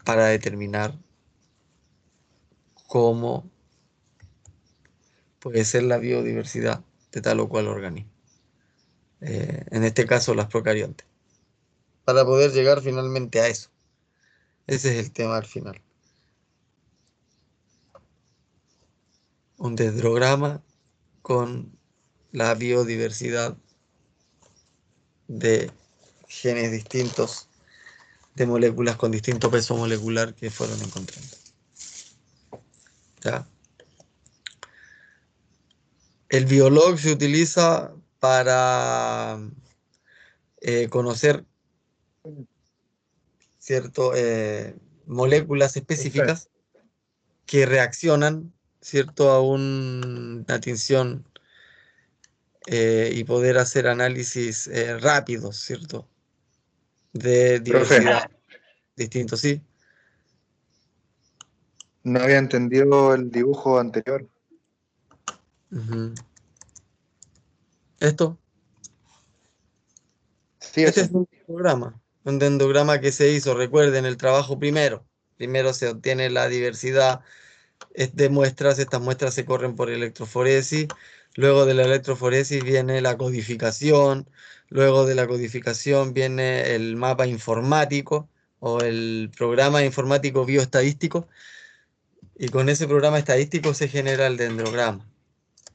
para determinar como puede ser la biodiversidad de tal o cual organismo. En este caso, las procariontes. Para poder llegar finalmente a eso. Ese es el tema al final. Un dendrograma con la biodiversidad de genes distintos, de moléculas con distinto peso molecular que fueron encontrando. ¿Ya? El biolog se utiliza para conocer ¿cierto? Moléculas específicas que reaccionan, ¿cierto? A una tinción y poder hacer análisis rápidos, ¿cierto? De diversidad distintos, sí. No había entendido el dibujo anterior. Ujú. Esto, Sí, este eso. es un dendrograma que se hizo, recuerden el trabajo primero. Primero se obtiene la diversidad de muestras, estas muestras se corren por electroforesis, luego de la electroforesis viene la codificación, luego de la codificación viene el mapa informático o el programa informático bioestadístico, y con ese programa estadístico se genera el dendrograma.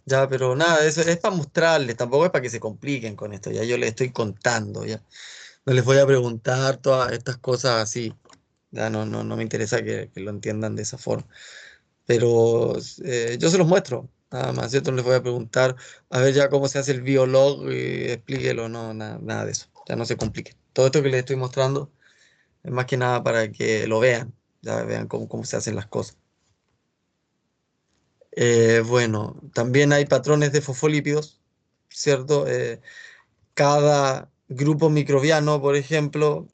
Ya, pero nada, eso es para mostrarles, tampoco es para que se compliquen con esto, ya yo les estoy contando, ya. No les voy a preguntar todas estas cosas así, ya no me interesa que lo entiendan de esa forma. Pero yo se los muestro, nada más, ¿cierto? No les voy a preguntar, a ver ya cómo se hace el biolog, explíquelo, no, nada de eso, ya no se complique. Todo esto que les estoy mostrando es más que nada para que lo vean, ya vean cómo se hacen las cosas. Bueno, también hay patrones de fosfolípidos, ¿cierto? Cada grupo microbiano, por ejemplo,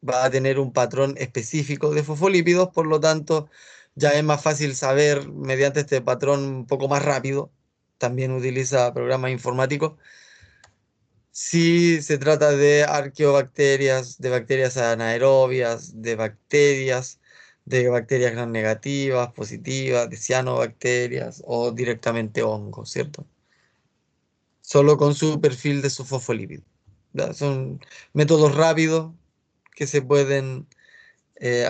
va a tener un patrón específico de fosfolípidos, por lo tanto, ya es más fácil saber mediante este patrón un poco más rápido. También utiliza programas informáticos. Si se trata de arqueobacterias, de bacterias anaerobias, de bacterias gram negativas, positivas, de cianobacterias o directamente hongos, ¿cierto? Solo con su perfil de su fosfolípido. ¿Ya? Son métodos rápidos que se pueden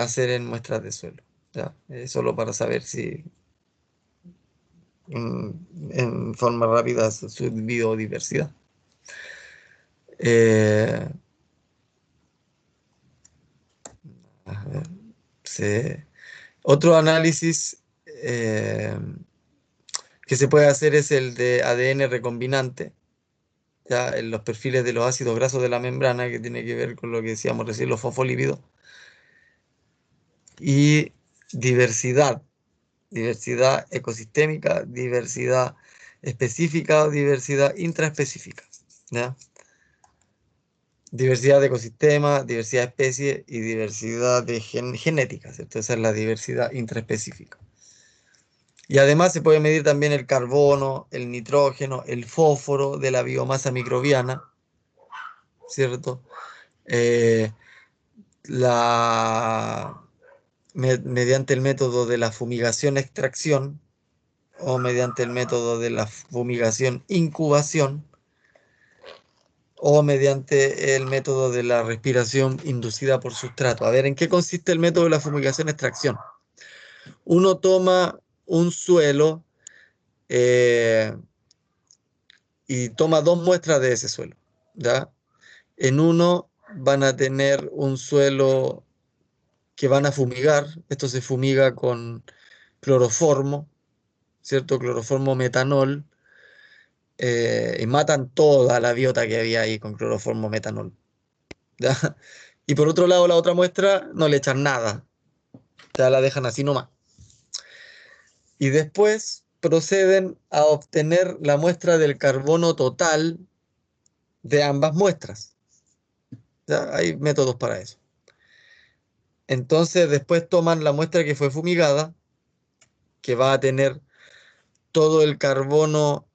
hacer en muestras de suelo. ¿Ya? Solo para saber si en forma rápida su biodiversidad. Eh, a ver, otro análisis que se puede hacer es el de ADN recombinante, ya en los perfiles de los ácidos grasos de la membrana, que tiene que ver con lo que decíamos recién, los fosfolípidos. Y diversidad ecosistémica, diversidad específica o diversidad intraespecífica. ¿Ya? Diversidad de ecosistemas, diversidad de especies y diversidad de genética, ¿cierto? Esa es la diversidad intraespecífica. Y además se puede medir también el carbono, el nitrógeno, el fósforo de la biomasa microbiana, ¿cierto? Eh, mediante el método de la fumigación-extracción o mediante el método de la fumigación-incubación o mediante el método de la respiración inducida por sustrato. A ver, ¿en qué consiste el método de la fumigación-extracción? Uno toma un suelo y toma dos muestras de ese suelo, ¿ya? En uno van a tener un suelo que van a fumigar, esto se fumiga con cloroformo, ¿cierto? Cloroformo metanol, y matan toda la biota que había ahí con cloroformo metanol, ¿ya? Y por otro lado, la otra muestra no le echan nada, ya la dejan así nomás. Y después proceden a obtener la muestra del carbono total de ambas muestras. ¿Ya? Hay métodos para eso. Entonces después toman la muestra que fue fumigada, que va a tener todo el carbono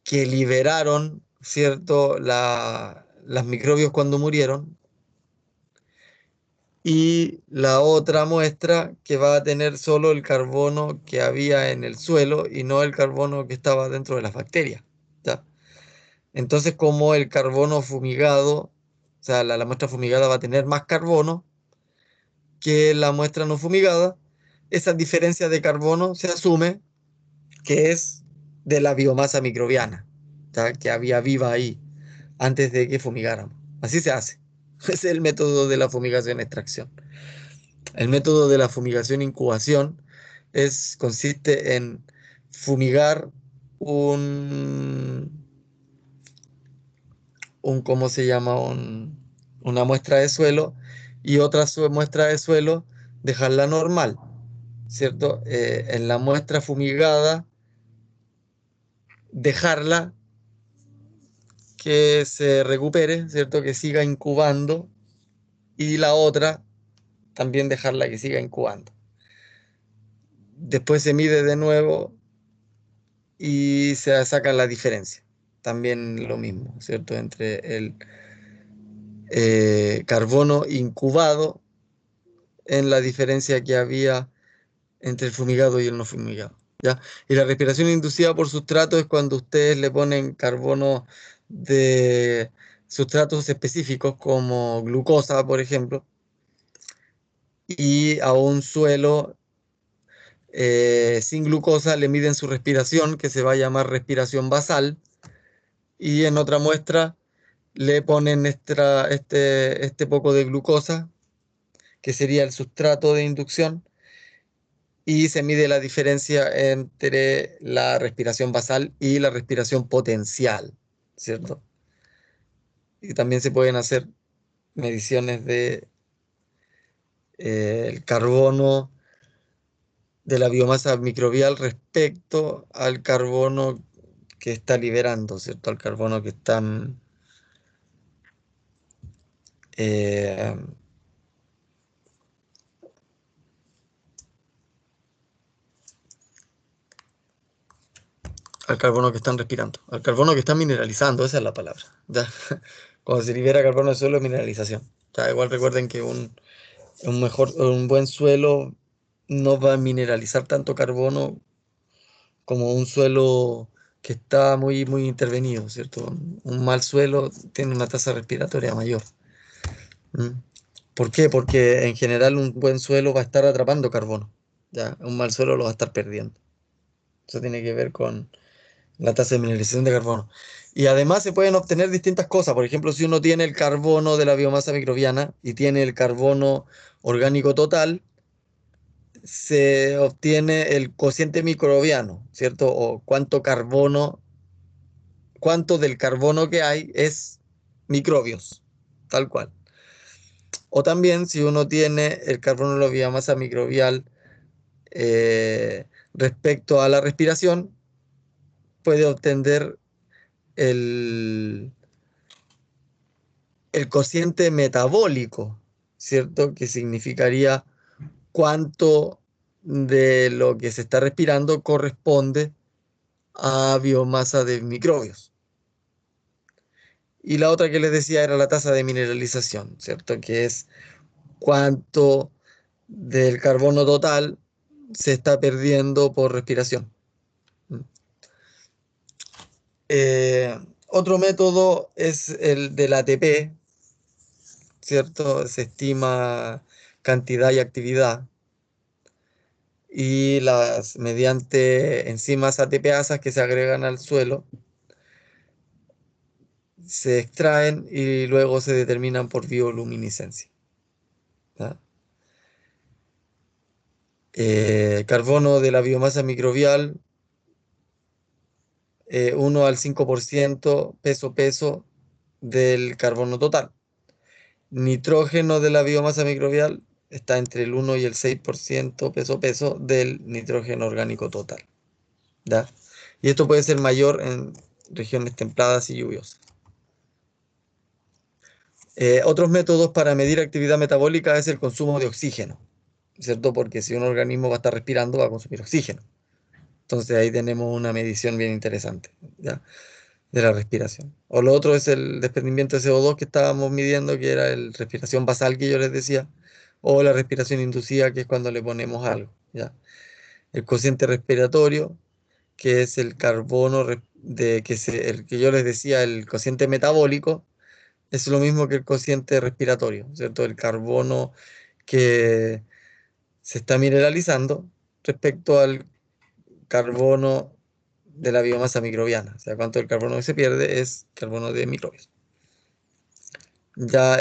que liberaron, ¿cierto? Las microbios cuando murieron, y la otra muestra que va a tener solo el carbono que había en el suelo y no el carbono que estaba dentro de las bacterias, ¿ya? Entonces, como el carbono fumigado, o sea, la muestra fumigada va a tener más carbono que la muestra no fumigada, esa diferencia de carbono se asume que es de la biomasa microbiana, ¿ya? Que había viva ahí antes de que fumigáramos. Así se hace. Ese es el método de la fumigación-extracción. El método de la fumigación-incubación consiste en fumigar un, ¿cómo se llama? Una muestra de suelo y otra muestra de suelo dejarla normal, ¿cierto? En la muestra fumigada, dejarla que se recupere, ¿cierto? Que siga incubando y la otra también dejarla que siga incubando. Después se mide de nuevo y se saca la diferencia. También lo mismo, ¿cierto? Entre el carbono incubado en la diferencia que había entre el fumigado y el no fumigado, ¿ya? Y la respiración inducida por sustrato es cuando ustedes le ponen carbono de sustratos específicos como glucosa, por ejemplo, y a un suelo sin glucosa le miden su respiración, que se va a llamar respiración basal, y en otra muestra le ponen este poco de glucosa, que sería el sustrato de inducción, y se mide la diferencia entre la respiración basal y la respiración potencial, ¿cierto? Y también se pueden hacer mediciones de el carbono de la biomasa microbial respecto al carbono que está liberando, ¿cierto? Al carbono que están eh, al carbono que están respirando, al carbono que están mineralizando, esa es la palabra, ¿ya? Cuando se libera carbono del suelo, mineralización. Ya, igual recuerden que un buen suelo no va a mineralizar tanto carbono como un suelo que está muy, muy intervenido, ¿cierto? Un mal suelo tiene una tasa respiratoria mayor. ¿Mm? ¿Por qué? Porque en general un buen suelo va a estar atrapando carbono, ¿ya? Un mal suelo lo va a estar perdiendo. Eso tiene que ver con la tasa de mineralización de carbono. Y además se pueden obtener distintas cosas. Por ejemplo, si uno tiene el carbono de la biomasa microbiana y tiene el carbono orgánico total, se obtiene el cociente microbiano, ¿cierto? O cuánto del carbono que hay es microbios, tal cual. O también si uno tiene el carbono de la biomasa microbial respecto a la respiración, puede obtener el, el cociente metabólico, ¿cierto? Que significaría cuánto de lo que se está respirando corresponde a biomasa de microbios. Y la otra que les decía era la tasa de mineralización, ¿cierto? Que es cuánto del carbono total se está perdiendo por respiración. Otro método es el del ATP, ¿cierto? Se estima cantidad y actividad y mediante enzimas ATPasas que se agregan al suelo se extraen y luego se determinan por bioluminiscencia. ¿Ya? Carbono de la biomasa microbial, 1 al 5% peso del carbono total. Nitrógeno de la biomasa microbial está entre el 1 y el 6% peso del nitrógeno orgánico total. ¿Ya? Y esto puede ser mayor en regiones templadas y lluviosas. Otros métodos para medir actividad metabólica es el consumo de oxígeno, ¿cierto? Porque si un organismo va a estar respirando, va a consumir oxígeno. Entonces ahí tenemos una medición bien interesante, ¿ya? De la respiración. O lo otro es el desprendimiento de CO2 que estábamos midiendo, que era la respiración basal que yo les decía, o la respiración inducida, que es cuando le ponemos algo, ¿ya? El cociente respiratorio, que es el carbono el que yo les decía, el cociente metabólico, es lo mismo que el cociente respiratorio, ¿cierto? El carbono que se está mineralizando respecto al carbono de la biomasa microbiana. O sea, cuánto del carbono que se pierde es carbono de microbios. Ya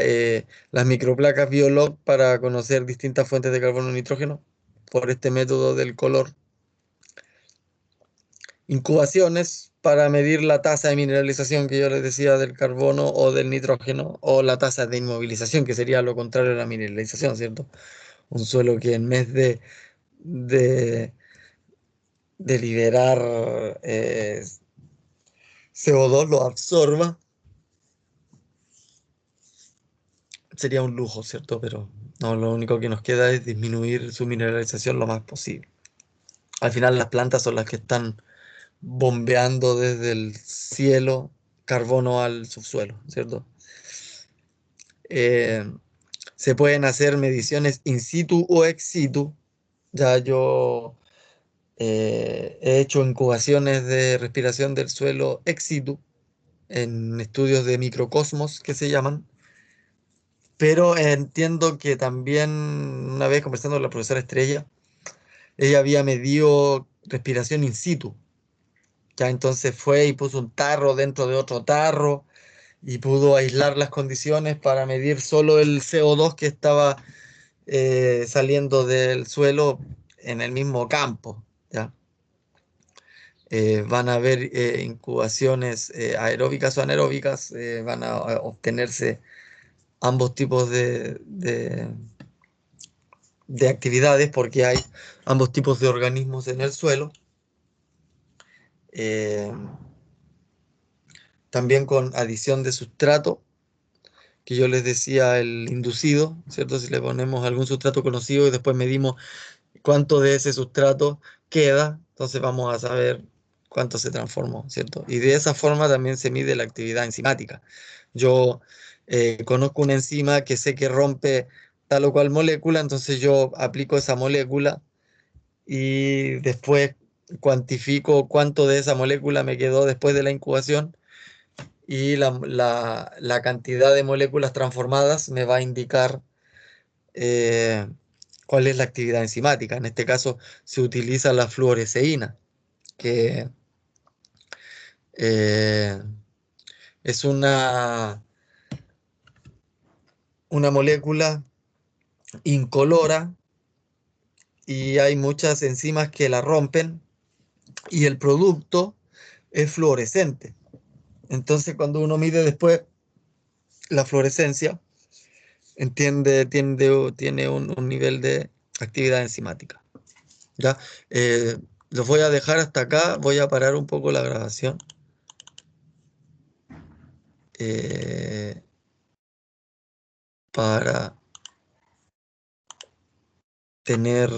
las microplacas biolog para conocer distintas fuentes de carbono y nitrógeno por este método del color. Incubaciones para medir la tasa de mineralización que yo les decía del carbono o del nitrógeno, o la tasa de inmovilización, que sería lo contrario a la mineralización, ¿cierto? Un suelo que en vez de, de liberar CO2 lo absorba, sería un lujo, ¿cierto? Pero no, lo único que nos queda es disminuir su mineralización lo más posible. Al final las plantas son las que están bombeando desde el cielo carbono al subsuelo, ¿cierto? Eh, Se pueden hacer mediciones in situ o ex situ. Ya yo he hecho incubaciones de respiración del suelo ex situ en estudios de microcosmos que se llaman, pero entiendo que también una vez conversando con la profesora Estrella, ella había medido respiración in situ. Ya entonces fue y puso un tarro dentro de otro tarro y pudo aislar las condiciones para medir solo el CO2 que estaba saliendo del suelo en el mismo campo, ¿ya? Van a haber incubaciones aeróbicas o anaeróbicas, van a obtenerse ambos tipos de actividades porque hay ambos tipos de organismos en el suelo. Eh, También con adición de sustrato, que yo les decía el inducido, ¿cierto? Si le ponemos algún sustrato conocido y después medimos cuánto de ese sustrato queda, entonces vamos a saber cuánto se transformó, ¿cierto? Y de esa forma también se mide la actividad enzimática. Yo conozco una enzima que sé que rompe tal o cual molécula, entonces yo aplico esa molécula y después cuantifico cuánto de esa molécula me quedó después de la incubación y la cantidad de moléculas transformadas me va a indicar eh, cuál es la actividad enzimática. En este caso se utiliza la fluoresceína, que eh, es una molécula incolora y hay muchas enzimas que la rompen y el producto es fluorescente. Entonces cuando uno mide después la fluorescencia, tiene un nivel de actividad enzimática. ¿Ya? Los voy a dejar hasta acá, voy a parar un poco la grabación eh, para tener